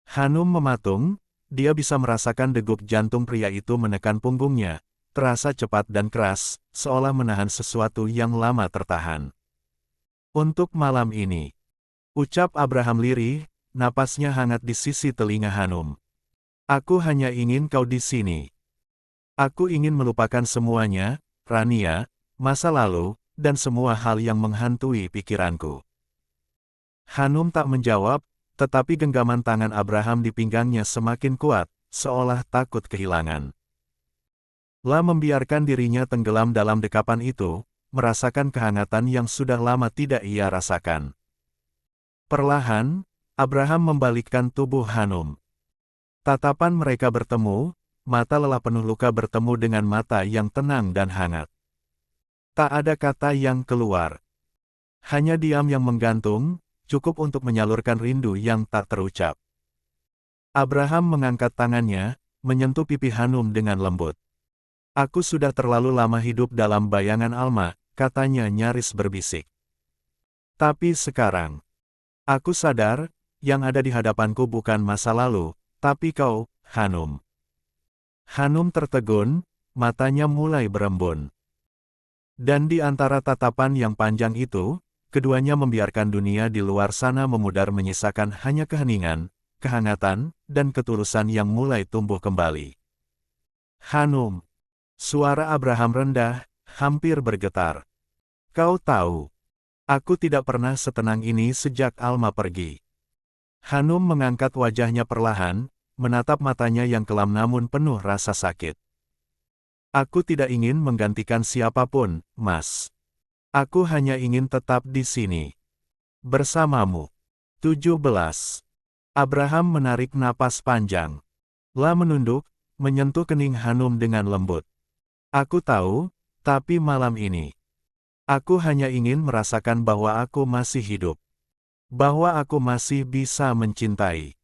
Hanum mematung, dia bisa merasakan degup jantung pria itu menekan punggungnya, terasa cepat dan keras, seolah menahan sesuatu yang lama tertahan. "Untuk malam ini," ucap Abraham lirih, napasnya hangat di sisi telinga Hanum. "Aku hanya ingin kau di sini. Aku ingin melupakan semuanya, Rania, masa lalu, dan semua hal yang menghantui pikiranku." Hanum tak menjawab, tetapi genggaman tangan Abraham di pinggangnya semakin kuat, seolah takut kehilangan. La membiarkan dirinya tenggelam dalam dekapan itu, merasakan kehangatan yang sudah lama tidak ia rasakan. Perlahan, Abraham membalikkan tubuh Hanum. Tatapan mereka bertemu, mata lelah penuh luka bertemu dengan mata yang tenang dan hangat. Tak ada kata yang keluar. Hanya diam yang menggantung, cukup untuk menyalurkan rindu yang tak terucap. Abraham mengangkat tangannya, menyentuh pipi Hanum dengan lembut. Aku sudah terlalu lama hidup dalam bayangan Alma, katanya nyaris berbisik. Tapi sekarang, aku sadar, yang ada di hadapanku bukan masa lalu, tapi kau, Hanum. Hanum tertegun, matanya mulai berembun. Dan di antara tatapan yang panjang itu, keduanya membiarkan dunia di luar sana memudar menyisakan hanya keheningan, kehangatan, dan ketulusan yang mulai tumbuh kembali. Hanum. Suara Abraham rendah, hampir bergetar. Kau tahu, aku tidak pernah setenang ini sejak Alma pergi. Hanum mengangkat wajahnya perlahan, menatap matanya yang kelam namun penuh rasa sakit. Aku tidak ingin menggantikan siapapun, Mas. Aku hanya ingin tetap di sini. Bersamamu. 17. Abraham menarik napas panjang. La menunduk, menyentuh kening Hanum dengan lembut. Aku tahu, tapi malam ini, aku hanya ingin merasakan bahwa aku masih hidup. Bahwa aku masih bisa mencintai.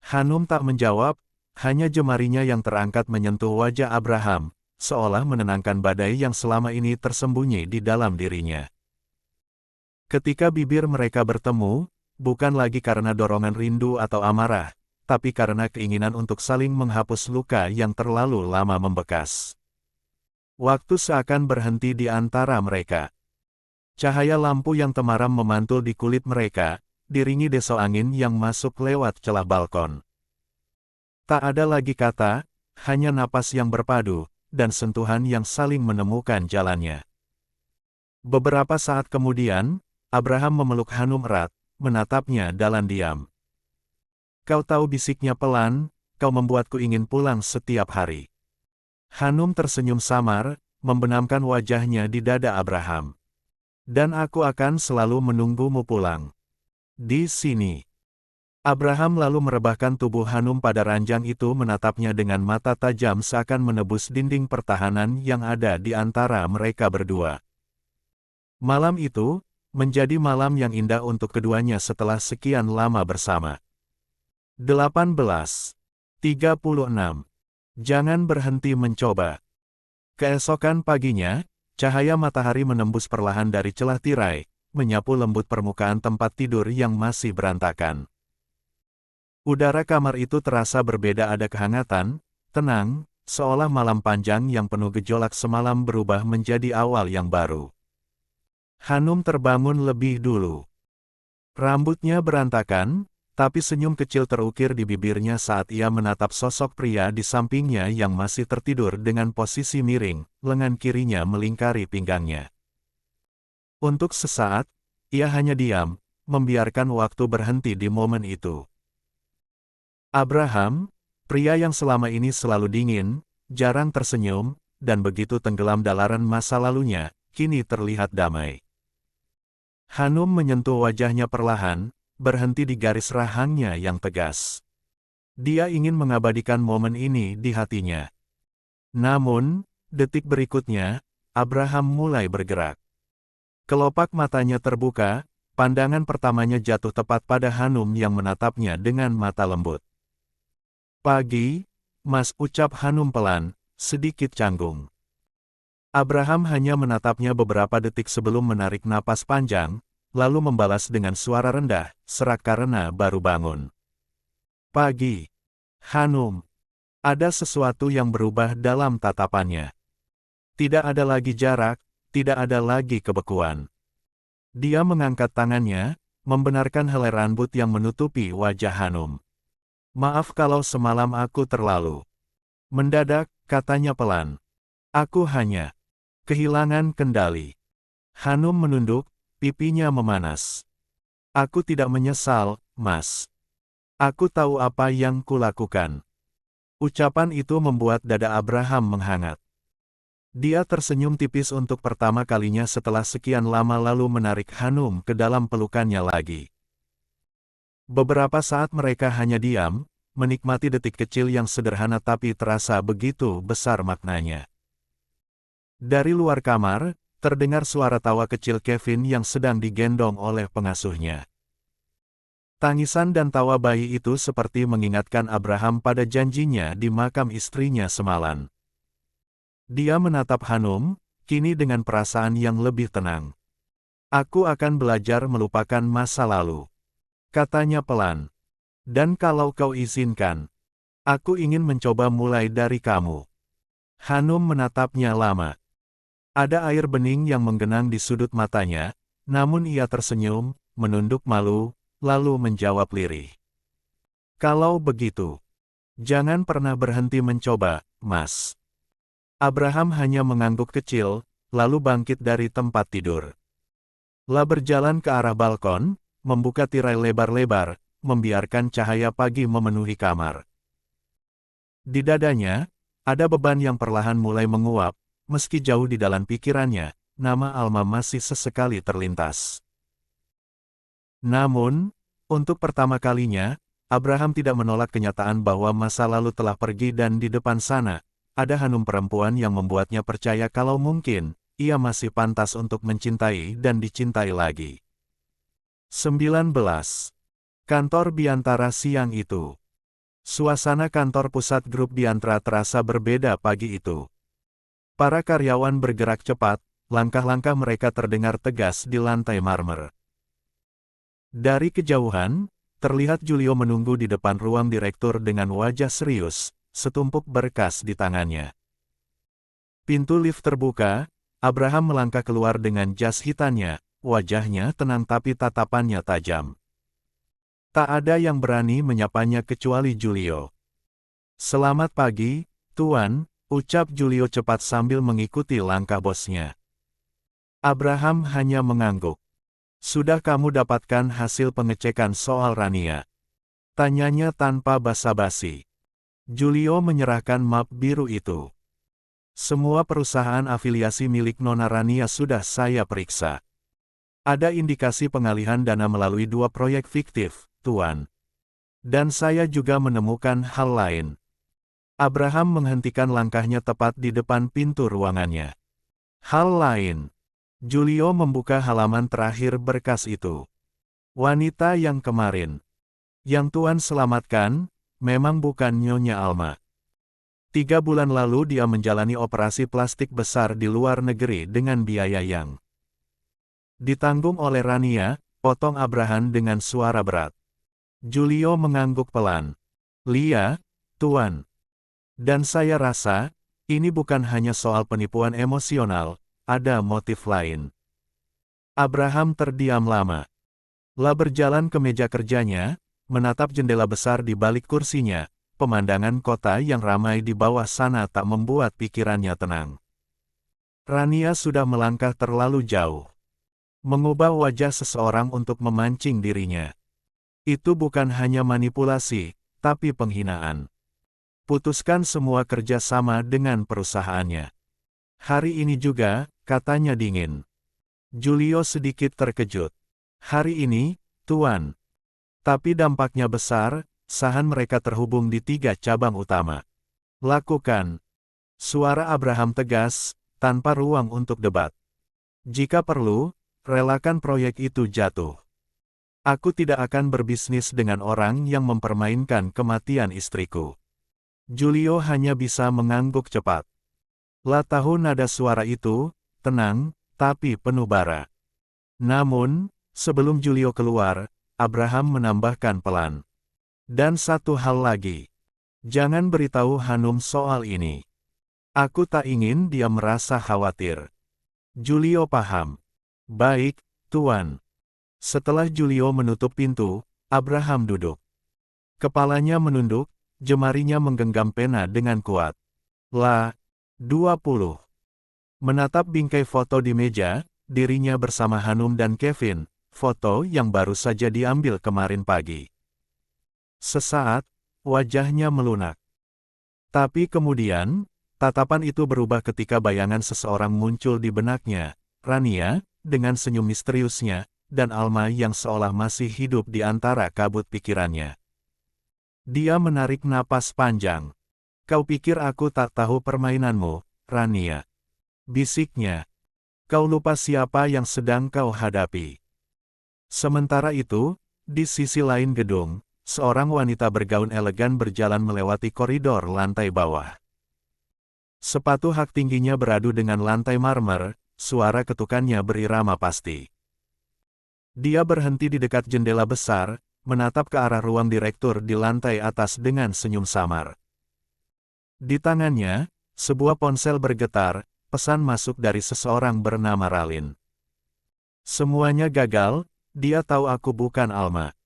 Hanum tak menjawab, hanya jemarinya yang terangkat menyentuh wajah Abraham, seolah menenangkan badai yang selama ini tersembunyi di dalam dirinya. Ketika bibir mereka bertemu, bukan lagi karena dorongan rindu atau amarah, tapi karena keinginan untuk saling menghapus luka yang terlalu lama membekas. Waktu seakan berhenti di antara mereka. Cahaya lampu yang temaram memantul di kulit mereka, diringi desau angin yang masuk lewat celah balkon. Tak ada lagi kata, hanya napas yang berpadu, dan sentuhan yang saling menemukan jalannya. Beberapa saat kemudian, Abraham memeluk Hanum erat, menatapnya dalam diam. Kau tahu, bisiknya pelan, kau membuatku ingin pulang setiap hari. Hanum tersenyum samar, membenamkan wajahnya di dada Abraham. Dan aku akan selalu menunggumu pulang. Di sini. Abraham lalu merebahkan tubuh Hanum pada ranjang itu, menatapnya dengan mata tajam seakan menebus dinding pertahanan yang ada di antara mereka berdua. Malam itu, menjadi malam yang indah untuk keduanya setelah sekian lama bersama. 18. 36. Jangan berhenti mencoba. Keesokan paginya, cahaya matahari menembus perlahan dari celah tirai, menyapu lembut permukaan tempat tidur yang masih berantakan. Udara kamar itu terasa berbeda, ada kehangatan, tenang, seolah malam panjang yang penuh gejolak semalam berubah menjadi awal yang baru. Hanum terbangun lebih dulu. Rambutnya berantakan, tapi senyum kecil terukir di bibirnya saat ia menatap sosok pria di sampingnya yang masih tertidur dengan posisi miring, lengan kirinya melingkari pinggangnya. Untuk sesaat, ia hanya diam, membiarkan waktu berhenti di momen itu. Abraham, pria yang selama ini selalu dingin, jarang tersenyum, dan begitu tenggelam dalaran masa lalunya, kini terlihat damai. Hanum menyentuh wajahnya perlahan, berhenti di garis rahangnya yang tegas. Dia ingin mengabadikan momen ini di hatinya. Namun, detik berikutnya, Abraham mulai bergerak. Kelopak matanya terbuka, pandangan pertamanya jatuh tepat pada Hanum yang menatapnya dengan mata lembut. Pagi, Mas, ucap Hanum pelan, sedikit canggung. Abraham hanya menatapnya beberapa detik sebelum menarik napas panjang, lalu membalas dengan suara rendah, serak karena baru bangun. Pagi. Hanum. Ada sesuatu yang berubah dalam tatapannya. Tidak ada lagi jarak, tidak ada lagi kebekuan. Dia mengangkat tangannya, membenarkan helai rambut yang menutupi wajah Hanum. Maaf kalau semalam aku terlalu mendadak, katanya pelan. Aku hanya kehilangan kendali. Hanum menunduk, pipinya memanas. Aku tidak menyesal, Mas. Aku tahu apa yang kulakukan. Ucapan itu membuat dada Abraham menghangat. Dia tersenyum tipis untuk pertama kalinya setelah sekian lama lalu menarik Hanum ke dalam pelukannya lagi. Beberapa saat mereka hanya diam, menikmati detik kecil yang sederhana tapi terasa begitu besar maknanya. Dari luar kamar, terdengar suara tawa kecil Kevin yang sedang digendong oleh pengasuhnya. Tangisan dan tawa bayi itu seperti mengingatkan Abraham pada janjinya di makam istrinya semalam. Dia menatap Hanum, kini dengan perasaan yang lebih tenang. Aku akan belajar melupakan masa lalu. Katanya pelan. Dan kalau kau izinkan, aku ingin mencoba mulai dari kamu. Hanum menatapnya lama. Ada air bening yang menggenang di sudut matanya, namun ia tersenyum, menunduk malu, lalu menjawab lirih. Kalau begitu, jangan pernah berhenti mencoba, Mas. Abraham hanya mengangguk kecil, lalu bangkit dari tempat tidur. La berjalan ke arah balkon, membuka tirai lebar-lebar, membiarkan cahaya pagi memenuhi kamar. Di dadanya, ada beban yang perlahan mulai menguap, meski jauh di dalam pikirannya, nama Alma masih sesekali terlintas. Namun, untuk pertama kalinya, Abraham tidak menolak kenyataan bahwa masa lalu telah pergi dan di depan sana, ada Hanum perempuan yang membuatnya percaya kalau mungkin, ia masih pantas untuk mencintai dan dicintai lagi. 19. Kantor Biantara siang itu. Suasana kantor pusat grup Biantara terasa berbeda pagi itu. Para karyawan bergerak cepat, langkah-langkah mereka terdengar tegas di lantai marmer. Dari kejauhan, terlihat Julio menunggu di depan ruang direktur dengan wajah serius, setumpuk berkas di tangannya. Pintu lift terbuka, Abraham melangkah keluar dengan jas hitamnya, wajahnya tenang tapi tatapannya tajam. Tak ada yang berani menyapanya kecuali Julio. Selamat pagi, Tuan, ucap Julio cepat sambil mengikuti langkah bosnya. Abraham hanya mengangguk. Sudah kamu dapatkan hasil pengecekan soal Rania? Tanyanya tanpa basa-basi. Julio menyerahkan map biru itu. Semua perusahaan afiliasi milik Nona Rania sudah saya periksa. Ada indikasi pengalihan dana melalui 2 proyek fiktif, Tuan. Dan saya juga menemukan hal lain. Abraham menghentikan langkahnya tepat di depan pintu ruangannya. Hal lain. Julio membuka halaman terakhir berkas itu. Wanita yang kemarin. Yang Tuan selamatkan, memang bukan Nyonya Alma. 3 bulan lalu dia menjalani operasi plastik besar di luar negeri dengan biaya yang ditanggung oleh Rania, potong Abraham dengan suara berat. Julio mengangguk pelan. Lia, Tuan. Dan saya rasa, ini bukan hanya soal penipuan emosional, ada motif lain. Abraham terdiam lama. La berjalan ke meja kerjanya, menatap jendela besar di balik kursinya, pemandangan kota yang ramai di bawah sana tak membuat pikirannya tenang. Rania sudah melangkah terlalu jauh. Mengubah wajah seseorang untuk memancing dirinya. Itu bukan hanya manipulasi, tapi penghinaan. Putuskan semua kerjasama dengan perusahaannya. Hari ini juga, katanya dingin. Julio sedikit terkejut. Hari ini, Tuan. Tapi dampaknya besar, saham mereka terhubung di 3 cabang utama. Lakukan. Suara Abraham tegas, tanpa ruang untuk debat. Jika perlu, relakan proyek itu jatuh. Aku tidak akan berbisnis dengan orang yang mempermainkan kematian istriku. Julio hanya bisa mengangguk cepat. La tahu nada suara itu, tenang, tapi penuh bara. Namun, sebelum Julio keluar, Abraham menambahkan pelan. Dan satu hal lagi. Jangan beritahu Hanum soal ini. Aku tak ingin dia merasa khawatir. Julio paham. Baik, Tuan. Setelah Julio menutup pintu, Abraham duduk. Kepalanya menunduk, jemarinya menggenggam pena dengan kuat. La, 20. Menatap bingkai foto di meja, dirinya bersama Hanum dan Kevin, foto yang baru saja diambil kemarin pagi. Sesaat, wajahnya melunak. Tapi kemudian, tatapan itu berubah ketika bayangan seseorang muncul di benaknya, Rania, dengan senyum misteriusnya, dan Alma yang seolah masih hidup di antara kabut pikirannya. Dia menarik napas panjang. Kau pikir aku tak tahu permainanmu, Rania? Bisiknya. Kau lupa siapa yang sedang kau hadapi. Sementara itu, di sisi lain gedung, seorang wanita bergaun elegan berjalan melewati koridor lantai bawah. Sepatu hak tingginya beradu dengan lantai marmer, suara ketukannya berirama pasti. Dia berhenti di dekat jendela besar, menatap ke arah ruang direktur di lantai atas dengan senyum samar. Di tangannya, sebuah ponsel bergetar, pesan masuk dari seseorang bernama Ralin. Semuanya gagal, dia tahu aku bukan Alma.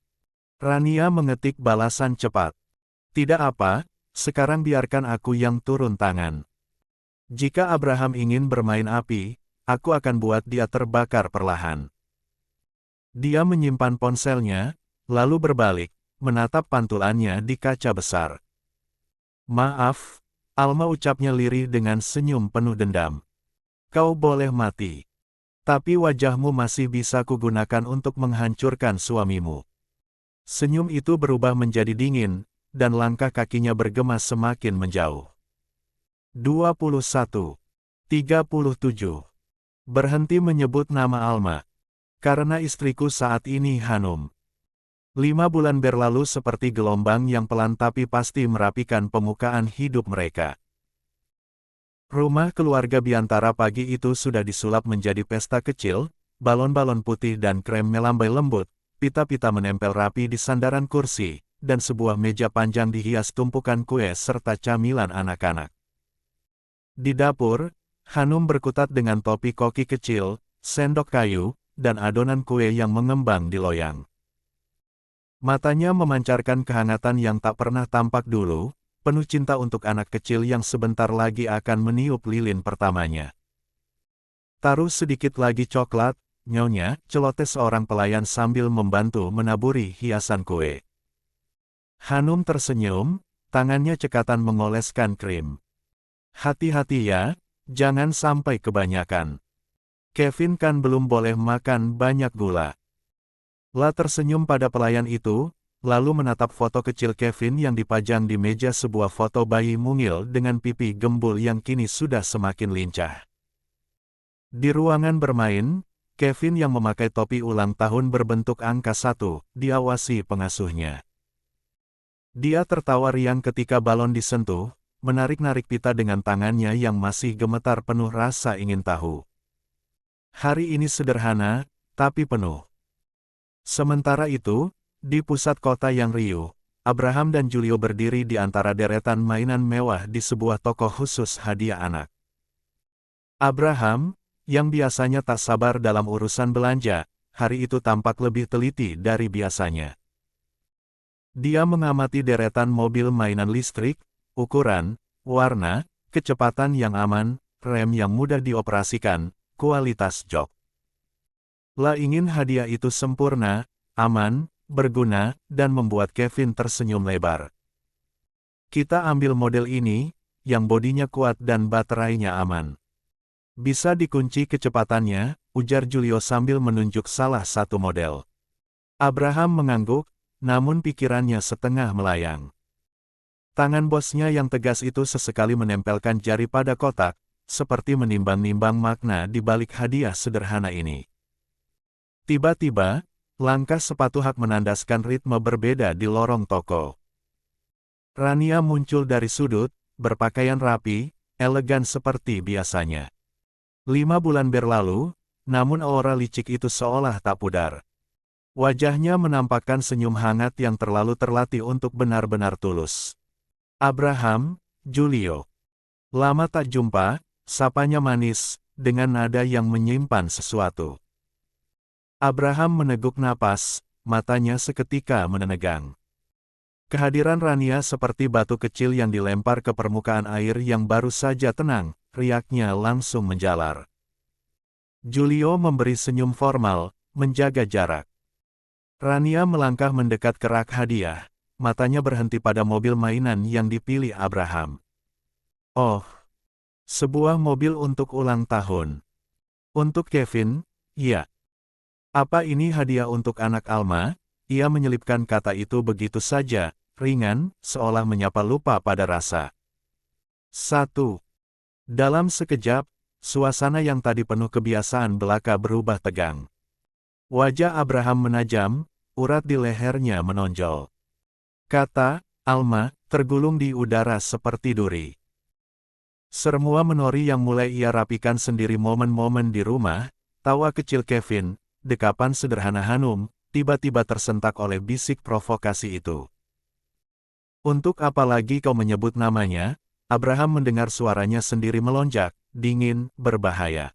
Rania mengetik balasan cepat. Tidak apa, sekarang biarkan aku yang turun tangan. Jika Abraham ingin bermain api, aku akan buat dia terbakar perlahan. Dia menyimpan ponselnya, lalu berbalik, menatap pantulannya di kaca besar. Maaf, Alma ucapnya lirih dengan senyum penuh dendam. Kau boleh mati. Tapi wajahmu masih bisa kugunakan untuk menghancurkan suamimu. Senyum itu berubah menjadi dingin, dan langkah kakinya bergema semakin menjauh. 21. 37. Berhenti menyebut nama Alma. Karena istriku saat ini Hanum. 5 bulan berlalu seperti gelombang yang pelan tapi pasti merapikan pemukaan hidup mereka. Rumah keluarga Biantara pagi itu sudah disulap menjadi pesta kecil, balon-balon putih dan krem melambai lembut, pita-pita menempel rapi di sandaran kursi, dan sebuah meja panjang dihias tumpukan kue serta camilan anak-anak. Di dapur, Hanum berkutat dengan topi koki kecil, sendok kayu, dan adonan kue yang mengembang di loyang. Matanya memancarkan kehangatan yang tak pernah tampak dulu, penuh cinta untuk anak kecil yang sebentar lagi akan meniup lilin pertamanya. Taruh sedikit lagi coklat, nyonya, celoteh seorang pelayan sambil membantu menaburi hiasan kue. Hanum tersenyum, tangannya cekatan mengoleskan krim. Hati-hati ya, jangan sampai kebanyakan. Kevin kan belum boleh makan banyak gula. La tersenyum pada pelayan itu, lalu menatap foto kecil Kevin yang dipajang di meja sebuah foto bayi mungil dengan pipi gembul yang kini sudah semakin lincah. Di ruangan bermain, Kevin yang memakai topi ulang tahun berbentuk angka 1, diawasi pengasuhnya. Dia tertawa riang ketika balon disentuh, menarik-narik pita dengan tangannya yang masih gemetar penuh rasa ingin tahu. Hari ini sederhana, tapi penuh. Sementara itu, di pusat kota yang riuh, Abraham dan Julio berdiri di antara deretan mainan mewah di sebuah toko khusus hadiah anak. Abraham, yang biasanya tak sabar dalam urusan belanja, hari itu tampak lebih teliti dari biasanya. Dia mengamati deretan mobil mainan listrik, ukuran, warna, kecepatan yang aman, rem yang mudah dioperasikan, kualitas jok. La ingin hadiah itu sempurna, aman, berguna, dan membuat Kevin tersenyum lebar. Kita ambil model ini, yang bodinya kuat dan baterainya aman. Bisa dikunci kecepatannya, ujar Julio sambil menunjuk salah satu model. Abraham mengangguk, namun pikirannya setengah melayang. Tangan bosnya yang tegas itu sesekali menempelkan jari pada kotak, seperti menimbang-nimbang makna di balik hadiah sederhana ini. Tiba-tiba, langkah sepatu hak menandaskan ritme berbeda di lorong toko. Rania muncul dari sudut, berpakaian rapi, elegan seperti biasanya. 5 bulan berlalu, namun aura licik itu seolah tak pudar. Wajahnya menampakkan senyum hangat yang terlalu terlatih untuk benar-benar tulus. Abraham, Julio. Lama tak jumpa, sapanya manis, dengan nada yang menyimpan sesuatu. Abraham meneguk napas, matanya seketika menegang. Kehadiran Rania seperti batu kecil yang dilempar ke permukaan air yang baru saja tenang, riaknya langsung menjalar. Julio memberi senyum formal, menjaga jarak. Rania melangkah mendekat ke rak hadiah, matanya berhenti pada mobil mainan yang dipilih Abraham. Oh, sebuah mobil untuk ulang tahun. Untuk Kevin, ya. Apa ini hadiah untuk anak Alma? Ia menyelipkan kata itu begitu saja, ringan, seolah menyapa lupa pada rasa. 1. Dalam sekejap, suasana yang tadi penuh kebiasaan belaka berubah tegang. Wajah Abraham menajam, urat di lehernya menonjol. Kata, Alma, tergulung di udara seperti duri. Semua menori yang mulai ia rapikan sendiri momen-momen di rumah, tawa kecil Kevin, dekapan sederhana Hanum, tiba-tiba tersentak oleh bisik provokasi itu. Untuk apa lagi kau menyebut namanya? Abraham mendengar suaranya sendiri melonjak, dingin, berbahaya.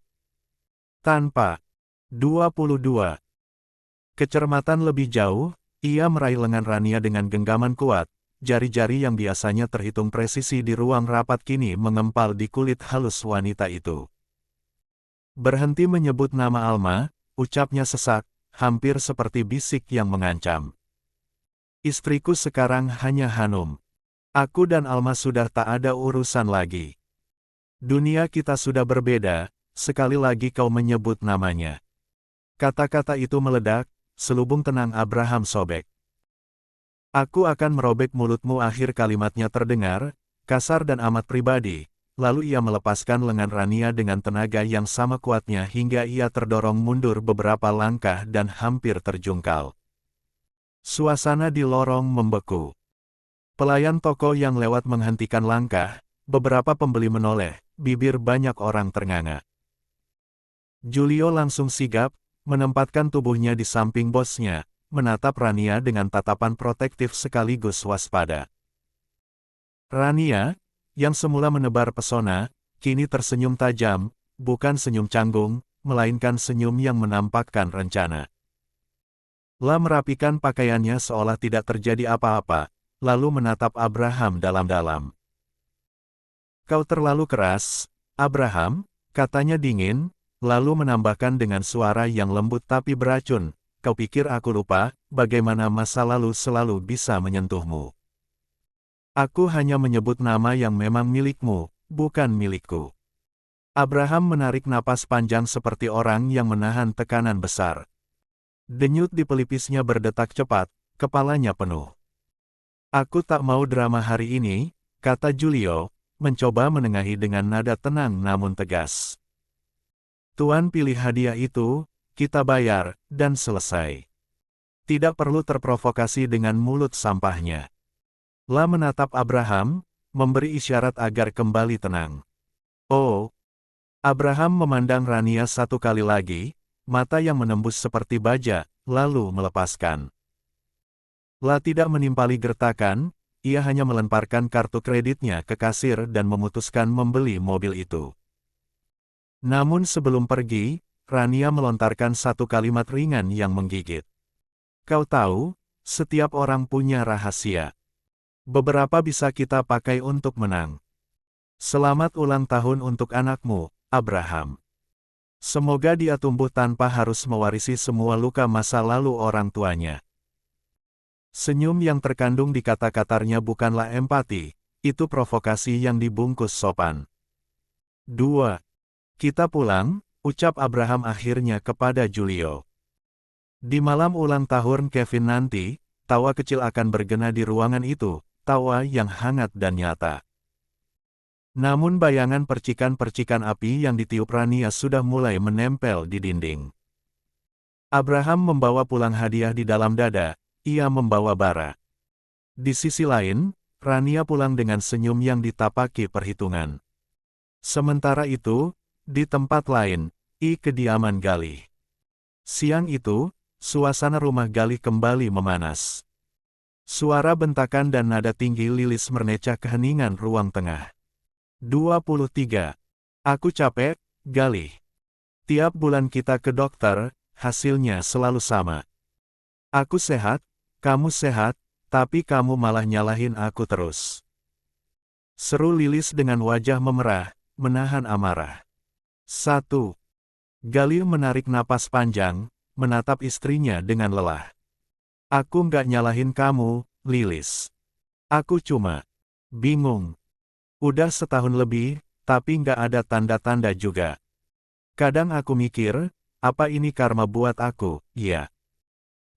Tanpa 22 kecermatan lebih jauh, ia meraih lengan Rania dengan genggaman kuat, jari-jari yang biasanya terhitung presisi di ruang rapat kini mengempal di kulit halus wanita itu. Berhenti menyebut nama Alma, ucapnya sesak, hampir seperti bisik yang mengancam. Istriku sekarang hanya Hanum. Aku dan Alma sudah tak ada urusan lagi. Dunia kita sudah berbeda, sekali lagi kau menyebut namanya. Kata-kata itu meledak, selubung tenang Abraham sobek. Aku akan merobek mulutmu. Akhir kalimatnya terdengar, kasar dan amat pribadi, lalu ia melepaskan lengan Rania dengan tenaga yang sama kuatnya hingga ia terdorong mundur beberapa langkah dan hampir terjungkal. Suasana di lorong membeku. Pelayan toko yang lewat menghentikan langkah, beberapa pembeli menoleh, bibir banyak orang ternganga. Julio langsung sigap, menempatkan tubuhnya di samping bosnya, menatap Rania dengan tatapan protektif sekaligus waspada. Rania, yang semula menebar pesona, kini tersenyum tajam, bukan senyum canggung, melainkan senyum yang menampakkan rencana. La merapikan pakaiannya seolah tidak terjadi apa-apa, lalu menatap Abraham dalam-dalam. Kau terlalu keras, Abraham, katanya dingin, lalu menambahkan dengan suara yang lembut tapi beracun, kau pikir aku lupa, bagaimana masa lalu selalu bisa menyentuhmu. Aku hanya menyebut nama yang memang milikmu, bukan milikku. Abraham menarik napas panjang seperti orang yang menahan tekanan besar. Denyut di pelipisnya berdetak cepat, kepalanya penuh. Aku tak mau drama hari ini, kata Julio, mencoba menengahi dengan nada tenang namun tegas. Tuan pilih hadiah itu, kita bayar, dan selesai. Tidak perlu terprovokasi dengan mulut sampahnya. La menatap Abraham, memberi isyarat agar kembali tenang. Oh! Abraham memandang Rania satu kali lagi, mata yang menembus seperti baja, lalu melepaskan. La tidak menimpali gertakan, ia hanya melemparkan kartu kreditnya ke kasir dan memutuskan membeli mobil itu. Namun sebelum pergi, Rania melontarkan satu kalimat ringan yang menggigit. Kau tahu, setiap orang punya rahasia. Beberapa bisa kita pakai untuk menang. Selamat ulang tahun untuk anakmu, Abraham. Semoga dia tumbuh tanpa harus mewarisi semua luka masa lalu orang tuanya. Senyum yang terkandung di kata-katanya bukanlah empati, itu provokasi yang dibungkus sopan. 2. Kita pulang, ucap Abraham akhirnya kepada Julio. Di malam ulang tahun Kevin nanti, tawa kecil akan bergena di ruangan itu, tawa yang hangat dan nyata. Namun bayangan percikan-percikan api yang ditiup Rania sudah mulai menempel di dinding. Abraham membawa pulang hadiah di dalam dada. Ia membawa bara. Di sisi lain, Rania pulang dengan senyum yang ditapaki perhitungan. Sementara itu, di tempat lain, kediaman Galih. Siang itu, suasana rumah Galih kembali memanas. Suara bentakan dan nada tinggi Lilis mernecah keheningan ruang tengah. 23. Aku capek, Galih. Tiap bulan kita ke dokter, hasilnya selalu sama. Aku sehat, kamu sehat, tapi kamu malah nyalahin aku terus. Seru Lilis dengan wajah memerah, menahan amarah. 1. Galih menarik napas panjang, menatap istrinya dengan lelah. Aku nggak nyalahin kamu, Lilis. Aku cuma bingung. Udah setahun lebih, tapi nggak ada tanda-tanda juga. Kadang aku mikir, apa ini karma buat aku, ya?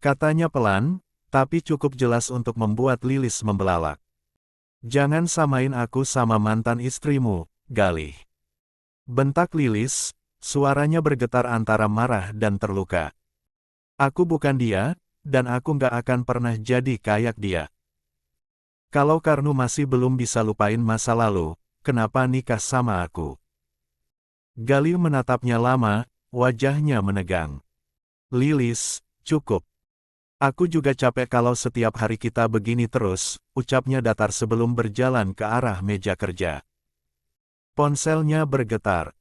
Katanya pelan, tapi cukup jelas untuk membuat Lilis membelalak. Jangan samain aku sama mantan istrimu, Galih. Bentak Lilis, suaranya bergetar antara marah dan terluka. Aku bukan dia, dan aku nggak akan pernah jadi kayak dia. Kalau Karnu masih belum bisa lupain masa lalu, kenapa nikah sama aku? Galih menatapnya lama, wajahnya menegang. Lilis, cukup. Aku juga capek kalau setiap hari kita begini terus, ucapnya datar sebelum berjalan ke arah meja kerja. Ponselnya bergetar.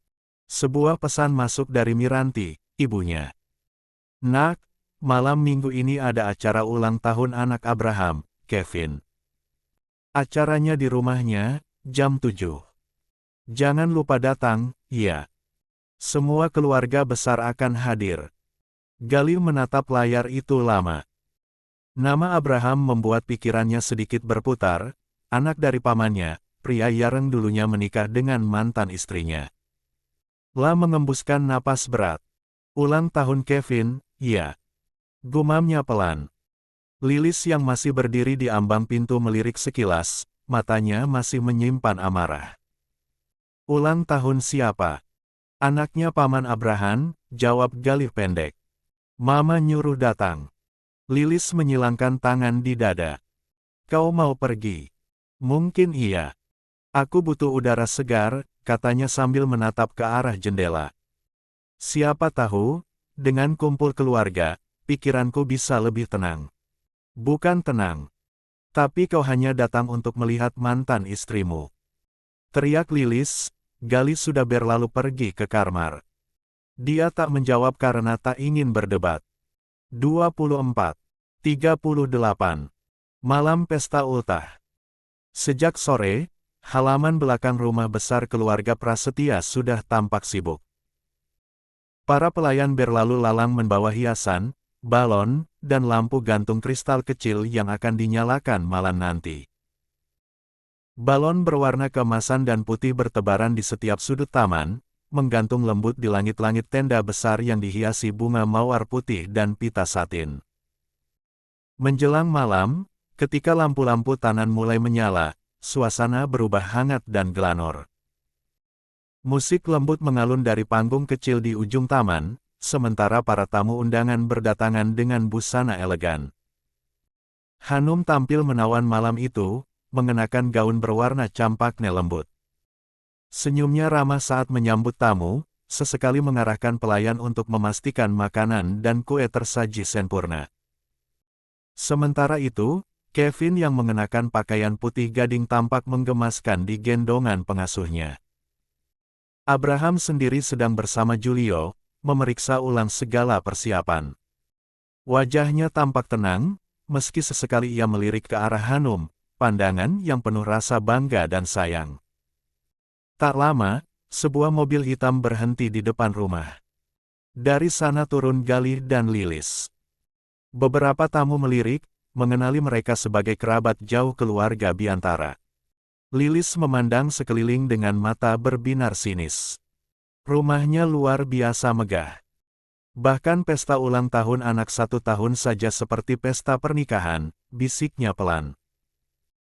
Sebuah pesan masuk dari Miranti, ibunya. Nak, malam minggu ini ada acara ulang tahun anak Abraham, Kevin. Acaranya di rumahnya, jam 7. Jangan lupa datang, ya. Semua keluarga besar akan hadir. Galih menatap layar itu lama. Nama Abraham membuat pikirannya sedikit berputar, anak dari pamannya, pria yang dulunya menikah dengan mantan istrinya. La mengembuskan napas berat. Ulang tahun Kevin, ya. Gumamnya pelan. Lilis yang masih berdiri di ambang pintu melirik sekilas, matanya masih menyimpan amarah. Ulang tahun siapa? Anaknya Paman Abraham, jawab Galih pendek. Mama nyuruh datang. Lilis menyilangkan tangan di dada. Kau mau pergi? Mungkin iya. Aku butuh udara segar, katanya sambil menatap ke arah jendela. Siapa tahu, dengan kumpul keluarga, pikiranku bisa lebih tenang. Bukan tenang. Tapi kau hanya datang untuk melihat mantan istrimu. Teriak Lilis, Galih sudah berlalu pergi ke kamar. Dia tak menjawab karena tak ingin berdebat. 24. 38. Malam pesta ultah. Sejak sore, halaman belakang rumah besar keluarga Prasetya sudah tampak sibuk. Para pelayan berlalu lalang membawa hiasan, balon, dan lampu gantung kristal kecil yang akan dinyalakan malam nanti. Balon berwarna keemasan dan putih bertebaran di setiap sudut taman, menggantung lembut di langit-langit tenda besar yang dihiasi bunga mawar putih dan pita satin. Menjelang malam, ketika lampu-lampu tanan mulai menyala, suasana berubah hangat dan glamor. Musik lembut mengalun dari panggung kecil di ujung taman, sementara para tamu undangan berdatangan dengan busana elegan. Hanum tampil menawan malam itu, mengenakan gaun berwarna campaknya lembut. Senyumnya ramah saat menyambut tamu, sesekali mengarahkan pelayan untuk memastikan makanan dan kue tersaji sempurna. Sementara itu, Kevin yang mengenakan pakaian putih gading tampak menggemaskan di gendongan pengasuhnya. Abraham sendiri sedang bersama Julio, memeriksa ulang segala persiapan. Wajahnya tampak tenang, meski sesekali ia melirik ke arah Hanum, pandangan yang penuh rasa bangga dan sayang. Tak lama, sebuah mobil hitam berhenti di depan rumah. Dari sana turun Galih dan Lilis. Beberapa tamu melirik, mengenali mereka sebagai kerabat jauh keluarga Biantara. Lilis memandang sekeliling dengan mata berbinar sinis. Rumahnya luar biasa megah. Bahkan pesta ulang tahun anak 1 tahun saja seperti pesta pernikahan, bisiknya pelan.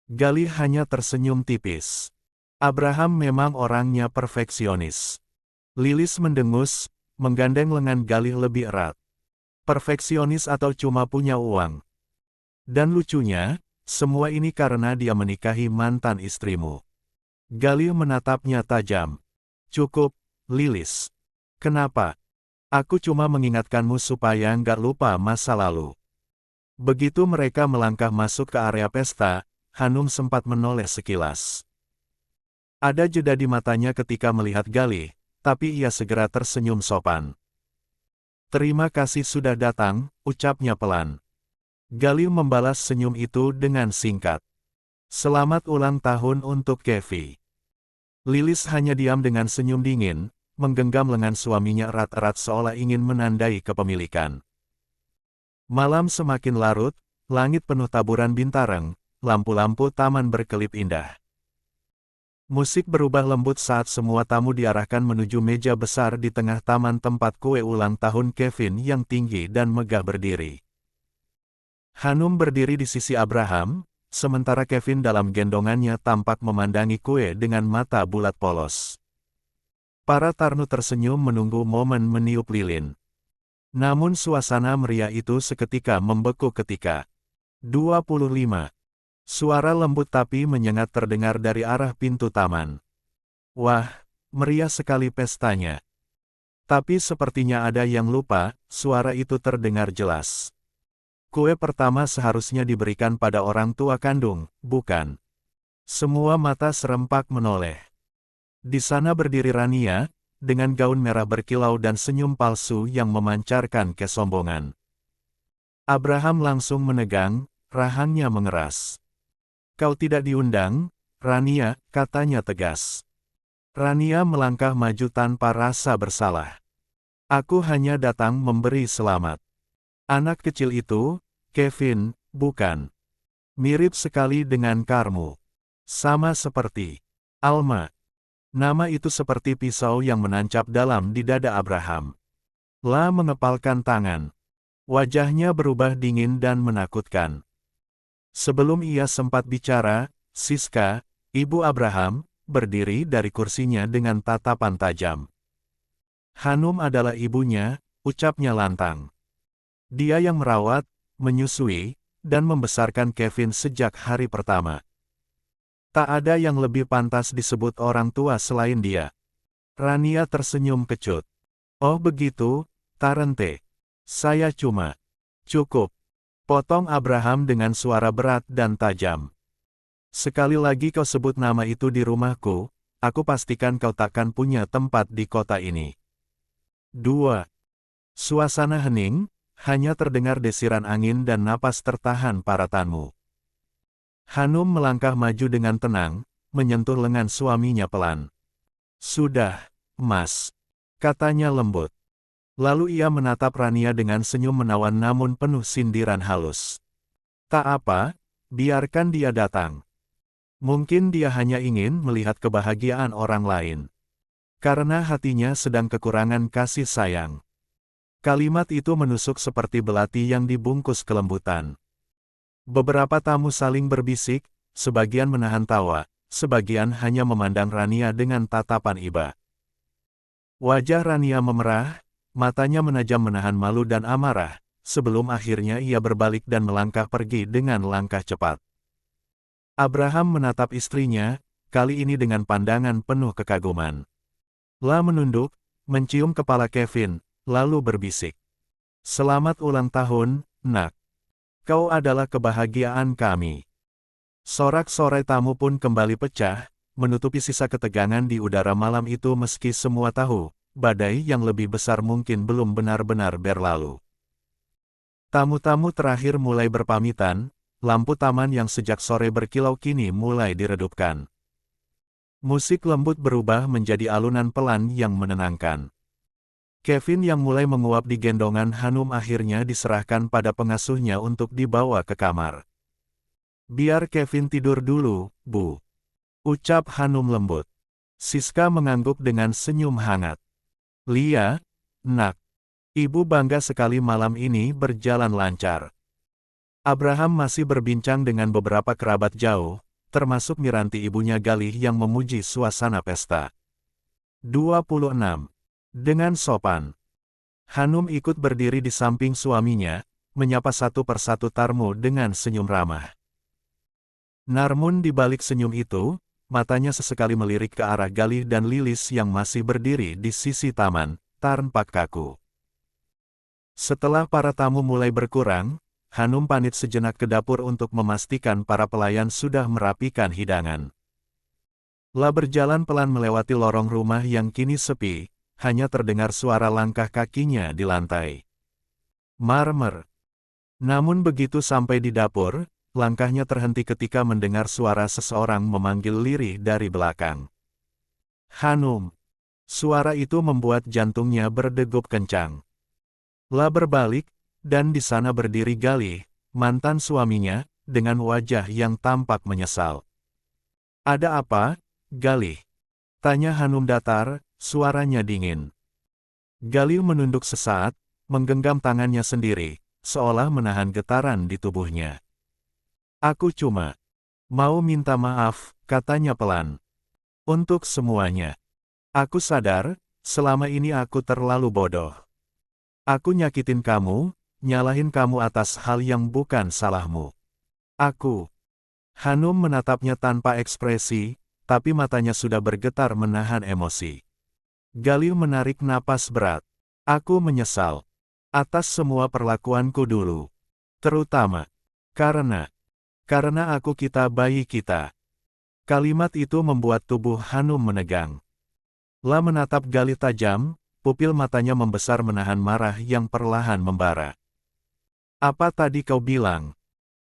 Galih hanya tersenyum tipis. Abraham memang orangnya perfeksionis. Lilis mendengus, menggandeng lengan Galih lebih erat. Perfeksionis atau cuma punya uang? Dan lucunya, semua ini karena dia menikahi mantan istrimu. Galih menatapnya tajam. Cukup, Lilis. Kenapa? Aku cuma mengingatkanmu supaya nggak lupa masa lalu. Begitu mereka melangkah masuk ke area pesta, Hanum sempat menoleh sekilas. Ada jeda di matanya ketika melihat Galih, tapi ia segera tersenyum sopan. Terima kasih sudah datang, ucapnya pelan. Galih membalas senyum itu dengan singkat. Selamat ulang tahun untuk Kevi. Lilis hanya diam dengan senyum dingin, menggenggam lengan suaminya erat-erat seolah ingin menandai kepemilikan. Malam semakin larut, langit penuh taburan bintang, lampu-lampu taman berkelip indah. Musik berubah lembut saat semua tamu diarahkan menuju meja besar di tengah taman tempat kue ulang tahun Kevin yang tinggi dan megah berdiri. Hanum berdiri di sisi Abraham, sementara Kevin dalam gendongannya tampak memandangi kue dengan mata bulat polos. Para tamu tersenyum menunggu momen meniup lilin. Namun suasana meriah itu seketika membeku ketika 25. Suara lembut tapi menyengat terdengar dari arah pintu taman. Wah, meriah sekali pestanya. Tapi sepertinya ada yang lupa, suara itu terdengar jelas. Kue pertama seharusnya diberikan pada orang tua kandung, bukan? Semua mata serempak menoleh. Di sana berdiri Rania, dengan gaun merah berkilau dan senyum palsu yang memancarkan kesombongan. Abraham langsung menegang, rahangnya mengeras. Kau tidak diundang, Rania, katanya tegas. Rania melangkah maju tanpa rasa bersalah. Aku hanya datang memberi selamat. Anak kecil itu, Kevin, bukan? Mirip sekali dengan Karmu. Sama seperti Alma. Nama itu seperti pisau yang menancap dalam di dada Abraham. La mengepalkan tangan. Wajahnya berubah dingin dan menakutkan. Sebelum ia sempat bicara, Siska, ibu Abraham, berdiri dari kursinya dengan tatapan tajam. Hanum adalah ibunya, ucapnya lantang. Dia yang merawat, menyusui, dan membesarkan Kevin sejak hari pertama. Tak ada yang lebih pantas disebut orang tua selain dia. Rania tersenyum kecut. Oh begitu, Tarente. Saya cuma. Cukup. Potong Abraham dengan suara berat dan tajam. Sekali lagi kau sebut nama itu di rumahku, aku pastikan kau takkan punya tempat di kota ini. 2. Suasana hening, hanya terdengar desiran angin dan napas tertahan para tamu. Hanum melangkah maju dengan tenang, menyentuh lengan suaminya pelan. Sudah, Mas. Katanya lembut. Lalu ia menatap Rania dengan senyum menawan namun penuh sindiran halus. Tak apa, biarkan dia datang. Mungkin dia hanya ingin melihat kebahagiaan orang lain. Karena hatinya sedang kekurangan kasih sayang. Kalimat itu menusuk seperti belati yang dibungkus kelembutan. Beberapa tamu saling berbisik, sebagian menahan tawa, sebagian hanya memandang Rania dengan tatapan iba. Wajah Rania memerah, matanya menajam menahan malu dan amarah, sebelum akhirnya ia berbalik dan melangkah pergi dengan langkah cepat. Abraham menatap istrinya, kali ini dengan pandangan penuh kekaguman. La menunduk, mencium kepala Kevin, lalu berbisik. Selamat ulang tahun, nak. Kau adalah kebahagiaan kami. Sorak-sorai tamu pun kembali pecah, menutupi sisa ketegangan di udara malam itu meski semua tahu, badai yang lebih besar mungkin belum benar-benar berlalu. Tamu-tamu terakhir mulai berpamitan, lampu taman yang sejak sore berkilau kini mulai diredupkan. Musik lembut berubah menjadi alunan pelan yang menenangkan. Kevin yang mulai menguap di gendongan Hanum akhirnya diserahkan pada pengasuhnya untuk dibawa ke kamar. Biar Kevin tidur dulu, Bu. Ucap Hanum lembut. Siska mengangguk dengan senyum hangat. Lia, nak. Ibu bangga sekali malam ini berjalan lancar. Abraham masih berbincang dengan beberapa kerabat jauh, termasuk Miranti ibunya Galih yang memuji suasana pesta. 26. Dengan sopan. Hanum ikut berdiri di samping suaminya, menyapa satu persatu tamu dengan senyum ramah. Namun di balik senyum itu, matanya sesekali melirik ke arah Galih dan Lilis yang masih berdiri di sisi taman, tampak kaku. Setelah para tamu mulai berkurang, Hanum pamit sejenak ke dapur untuk memastikan para pelayan sudah merapikan hidangan. La berjalan pelan melewati lorong rumah yang kini sepi, hanya terdengar suara langkah kakinya di lantai. Marmer. Namun begitu sampai di dapur, langkahnya terhenti ketika mendengar suara seseorang memanggil lirih dari belakang. Hanum. Suara itu membuat jantungnya berdegup kencang. La berbalik, dan di sana berdiri Galih, mantan suaminya, dengan wajah yang tampak menyesal. Ada apa, Galih? Tanya Hanum datar, suaranya dingin. Galih menunduk sesaat, menggenggam tangannya sendiri, seolah menahan getaran di tubuhnya. Aku cuma mau minta maaf, katanya pelan. Untuk semuanya. Aku sadar, selama ini aku terlalu bodoh. Aku nyakitin kamu, nyalahin kamu atas hal yang bukan salahmu. Aku. Hanum menatapnya tanpa ekspresi, tapi matanya sudah bergetar menahan emosi. Galih menarik napas berat. Aku menyesal atas semua perlakuanku dulu. Terutama karena kita bayi kita. Kalimat itu membuat tubuh Hanum menegang. La menatap Galih tajam, pupil matanya membesar menahan marah yang perlahan membara. Apa tadi kau bilang?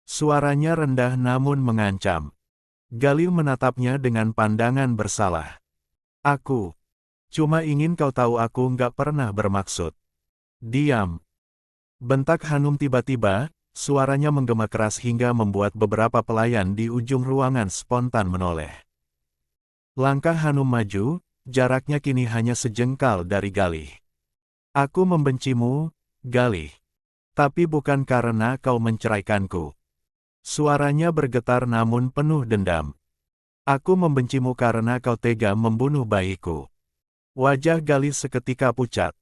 Suaranya rendah namun mengancam. Galih menatapnya dengan pandangan bersalah. Aku cuma ingin kau tahu aku nggak pernah bermaksud. Diam. Bentak Hanum tiba-tiba, suaranya menggema keras hingga membuat beberapa pelayan di ujung ruangan spontan menoleh. Langkah Hanum maju, jaraknya kini hanya sejengkal dari Galih. Aku membencimu, Galih. Tapi bukan karena kau menceraikanku. Suaranya bergetar namun penuh dendam. Aku membencimu karena kau tega membunuh bayiku. Wajah Galih seketika pucat.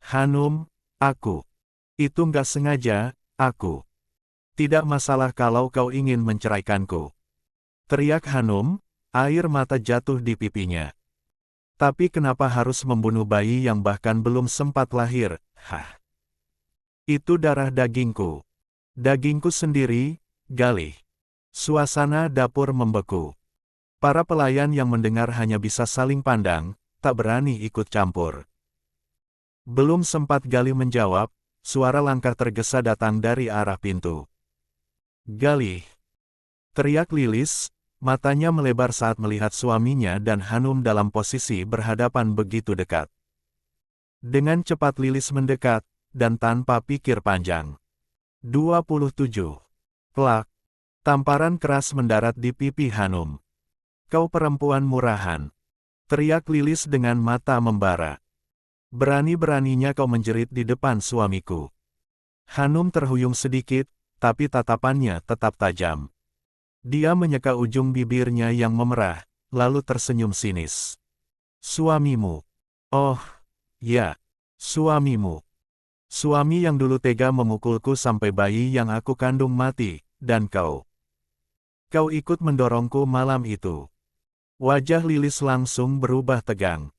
Hanum, aku. Itu nggak sengaja, aku. Tidak masalah kalau kau ingin menceraikanku. Teriak Hanum, air mata jatuh di pipinya. Tapi kenapa harus membunuh bayi yang bahkan belum sempat lahir? Hah? Itu darah dagingku. Dagingku sendiri, Galih. Suasana dapur membeku. Para pelayan yang mendengar hanya bisa saling pandang, tak berani ikut campur. Belum sempat Galih menjawab, suara langkah tergesa datang dari arah pintu. Galih! Teriak Lilis, matanya melebar saat melihat suaminya dan Hanum dalam posisi berhadapan begitu dekat. Dengan cepat Lilis mendekat, dan tanpa pikir panjang. 27. Plak. Tamparan keras mendarat di pipi Hanum. Kau perempuan murahan. Teriak Lilis dengan mata membara. Berani-beraninya kau menjerit di depan suamiku. Hanum terhuyung sedikit, tapi tatapannya tetap tajam. Dia menyeka ujung bibirnya yang memerah, lalu tersenyum sinis. Suamimu. Oh, ya, suamimu. Suami yang dulu tega memukulku sampai bayi yang aku kandung mati, dan kau. Kau ikut mendorongku malam itu. Wajah Lilis langsung berubah tegang.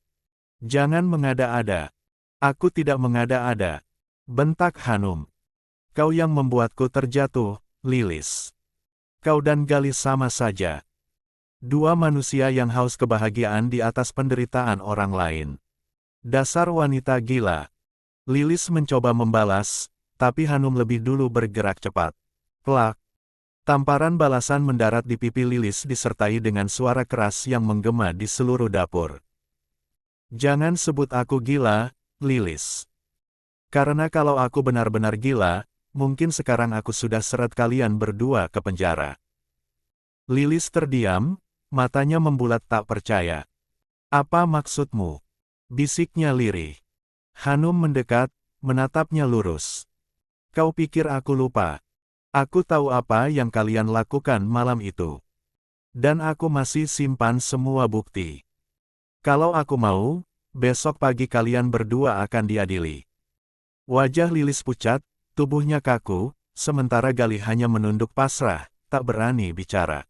Jangan mengada-ada. Aku tidak mengada-ada. Bentak Hanum. Kau yang membuatku terjatuh, Lilis. Kau dan Galih sama saja. Dua manusia yang haus kebahagiaan di atas penderitaan orang lain. Dasar wanita gila. Lilis mencoba membalas, tapi Hanum lebih dulu bergerak cepat. Plak. Tamparan balasan mendarat di pipi Lilis disertai dengan suara keras yang menggema di seluruh dapur. Jangan sebut aku gila, Lilis. Karena kalau aku benar-benar gila, mungkin sekarang aku sudah seret kalian berdua ke penjara. Lilis terdiam, matanya membulat tak percaya. Apa maksudmu? Bisiknya lirih. Hanum mendekat, menatapnya lurus. Kau pikir aku lupa? Aku tahu apa yang kalian lakukan malam itu. Dan aku masih simpan semua bukti. Kalau aku mau, besok pagi kalian berdua akan diadili. Wajah Lilis pucat, tubuhnya kaku, sementara Galih hanya menunduk pasrah, tak berani bicara.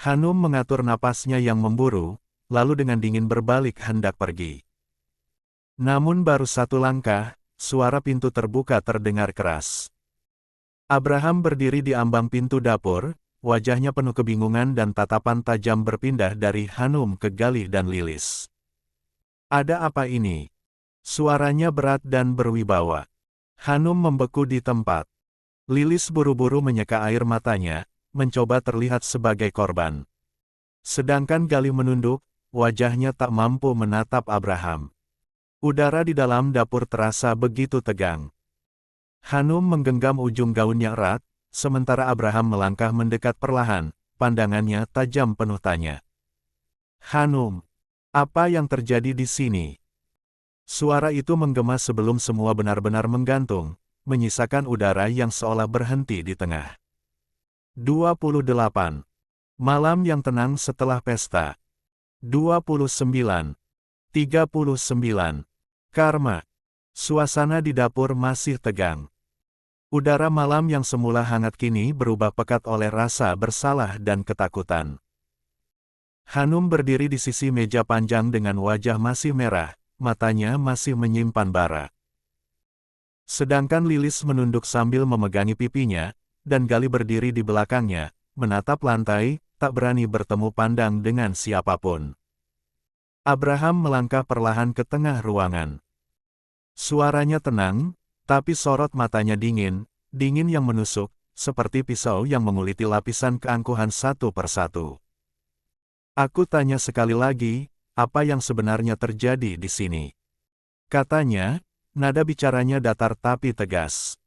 Hanum mengatur napasnya yang memburu, lalu dengan dingin berbalik hendak pergi. Namun baru satu langkah, suara pintu terbuka terdengar keras. Abraham berdiri di ambang pintu dapur, wajahnya penuh kebingungan dan tatapan tajam berpindah dari Hanum ke Galih dan Lilis. Ada apa ini? Suaranya berat dan berwibawa. Hanum membeku di tempat. Lilis buru-buru menyeka air matanya, mencoba terlihat sebagai korban. Sedangkan Galih menunduk, wajahnya tak mampu menatap Abraham. Udara di dalam dapur terasa begitu tegang. Hanum menggenggam ujung gaunnya erat, sementara Abraham melangkah mendekat perlahan, pandangannya tajam penuh tanya. Hanum, apa yang terjadi di sini? Suara itu menggema sebelum semua benar-benar menggantung, menyisakan udara yang seolah berhenti di tengah. 28. Malam yang tenang setelah pesta. 29. 39. Karma. Suasana di dapur masih tegang. Udara malam yang semula hangat kini berubah pekat oleh rasa bersalah dan ketakutan. Hanum berdiri di sisi meja panjang dengan wajah masih merah, matanya masih menyimpan bara. Sedangkan Lilis menunduk sambil memegangi pipinya, dan Gali berdiri di belakangnya, menatap lantai, tak berani bertemu pandang dengan siapapun. Abraham melangkah perlahan ke tengah ruangan. Suaranya tenang, tapi sorot matanya dingin yang menusuk, seperti pisau yang menguliti lapisan keangkuhan satu persatu. Aku tanya sekali lagi, apa yang sebenarnya terjadi di sini? Katanya, nada bicaranya datar tapi tegas.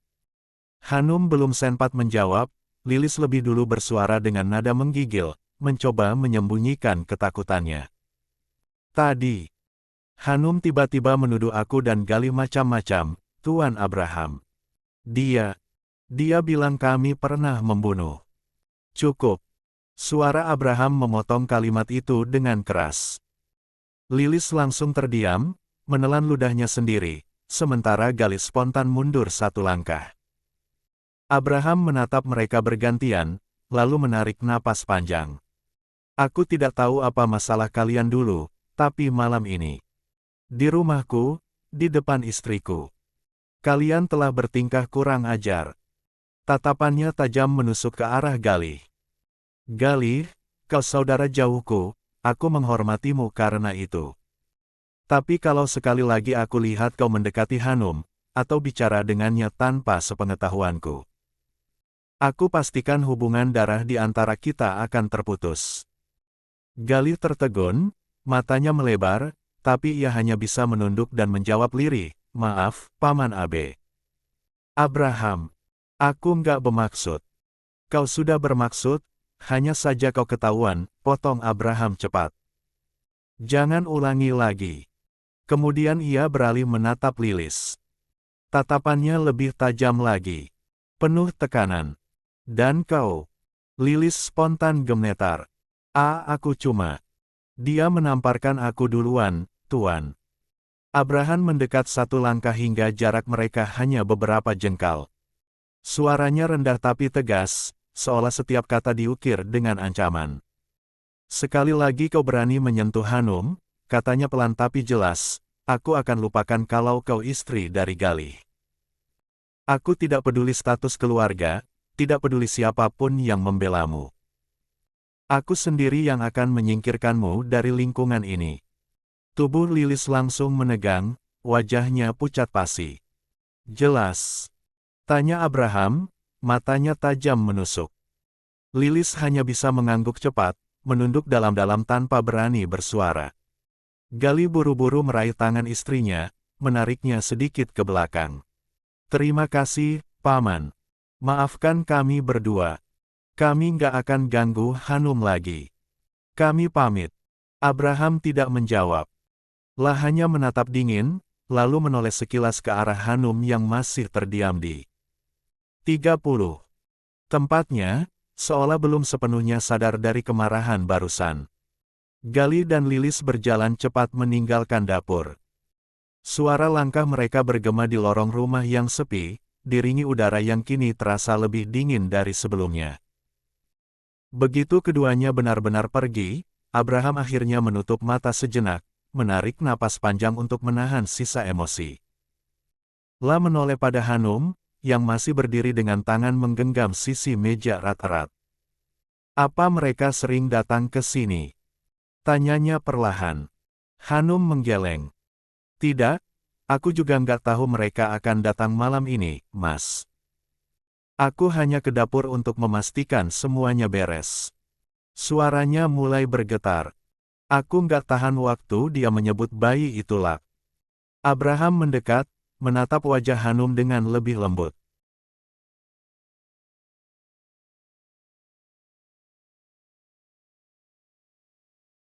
Hanum belum sempat menjawab, Lilis lebih dulu bersuara dengan nada menggigil, mencoba menyembunyikan ketakutannya. Tadi, Hanum tiba-tiba menuduh aku dan Gali macam-macam, Tuan Abraham. Dia bilang kami pernah membunuh. Cukup. Suara Abraham memotong kalimat itu dengan keras. Lilis langsung terdiam, menelan ludahnya sendiri, sementara Gali spontan mundur satu langkah. Abraham menatap mereka bergantian, lalu menarik napas panjang. Aku tidak tahu apa masalah kalian dulu, tapi malam ini. Di rumahku, di depan istriku. Kalian telah bertingkah kurang ajar. Tatapannya tajam menusuk ke arah Gali. Gali, kau saudara jauhku, aku menghormatimu karena itu. Tapi kalau sekali lagi aku lihat kau mendekati Hanum, atau bicara dengannya tanpa sepengetahuanku, aku pastikan hubungan darah di antara kita akan terputus. Gali tertegun, matanya melebar, tapi ia hanya bisa menunduk dan menjawab lirih, maaf, Paman Abe. Abraham, aku nggak bermaksud. Kau sudah bermaksud, hanya saja kau ketahuan, potong Abraham cepat. Jangan ulangi lagi. Kemudian ia beralih menatap Lilis. Tatapannya lebih tajam lagi. Penuh tekanan. Dan kau. Lilis spontan gemetar. Aku cuma. Dia menamparkan aku duluan, Tuan. Abraham mendekat satu langkah hingga jarak mereka hanya beberapa jengkal. Suaranya rendah tapi tegas, seolah setiap kata diukir dengan ancaman. Sekali lagi kau berani menyentuh Hanum, katanya pelan tapi jelas, aku akan lupakan kalau kau istri dari Gali. Aku tidak peduli status keluarga, tidak peduli siapapun yang membelamu. Aku sendiri yang akan menyingkirkanmu dari lingkungan ini. Tubuh Lilis langsung menegang, wajahnya pucat pasi. Jelas. Tanya Abraham, matanya tajam menusuk. Lilis hanya bisa mengangguk cepat, menunduk dalam-dalam tanpa berani bersuara. Gali buru-buru meraih tangan istrinya, menariknya sedikit ke belakang. Terima kasih, Paman. Maafkan kami berdua. Kami nggak akan ganggu Hanum lagi. Kami pamit. Abraham tidak menjawab. Lah hanya menatap dingin, lalu menoleh sekilas ke arah Hanum yang masih terdiam di 30. Tempatnya, seolah belum sepenuhnya sadar dari kemarahan barusan. Gali dan Lilis berjalan cepat meninggalkan dapur. Suara langkah mereka bergema di lorong rumah yang sepi, diringi udara yang kini terasa lebih dingin dari sebelumnya. Begitu keduanya benar-benar pergi, Abraham akhirnya menutup mata sejenak, menarik napas panjang untuk menahan sisa emosi. Lah menoleh pada Hanum, yang masih berdiri dengan tangan menggenggam sisi meja erat-erat. Apa mereka sering datang ke sini? Tanyanya perlahan. Hanum menggeleng. Tidak, aku juga nggak tahu mereka akan datang malam ini, Mas. Aku hanya ke dapur untuk memastikan semuanya beres. Suaranya mulai bergetar. Aku nggak tahan waktu dia menyebut bayi itu Lak. Abraham mendekat, menatap wajah Hanum dengan lebih lembut.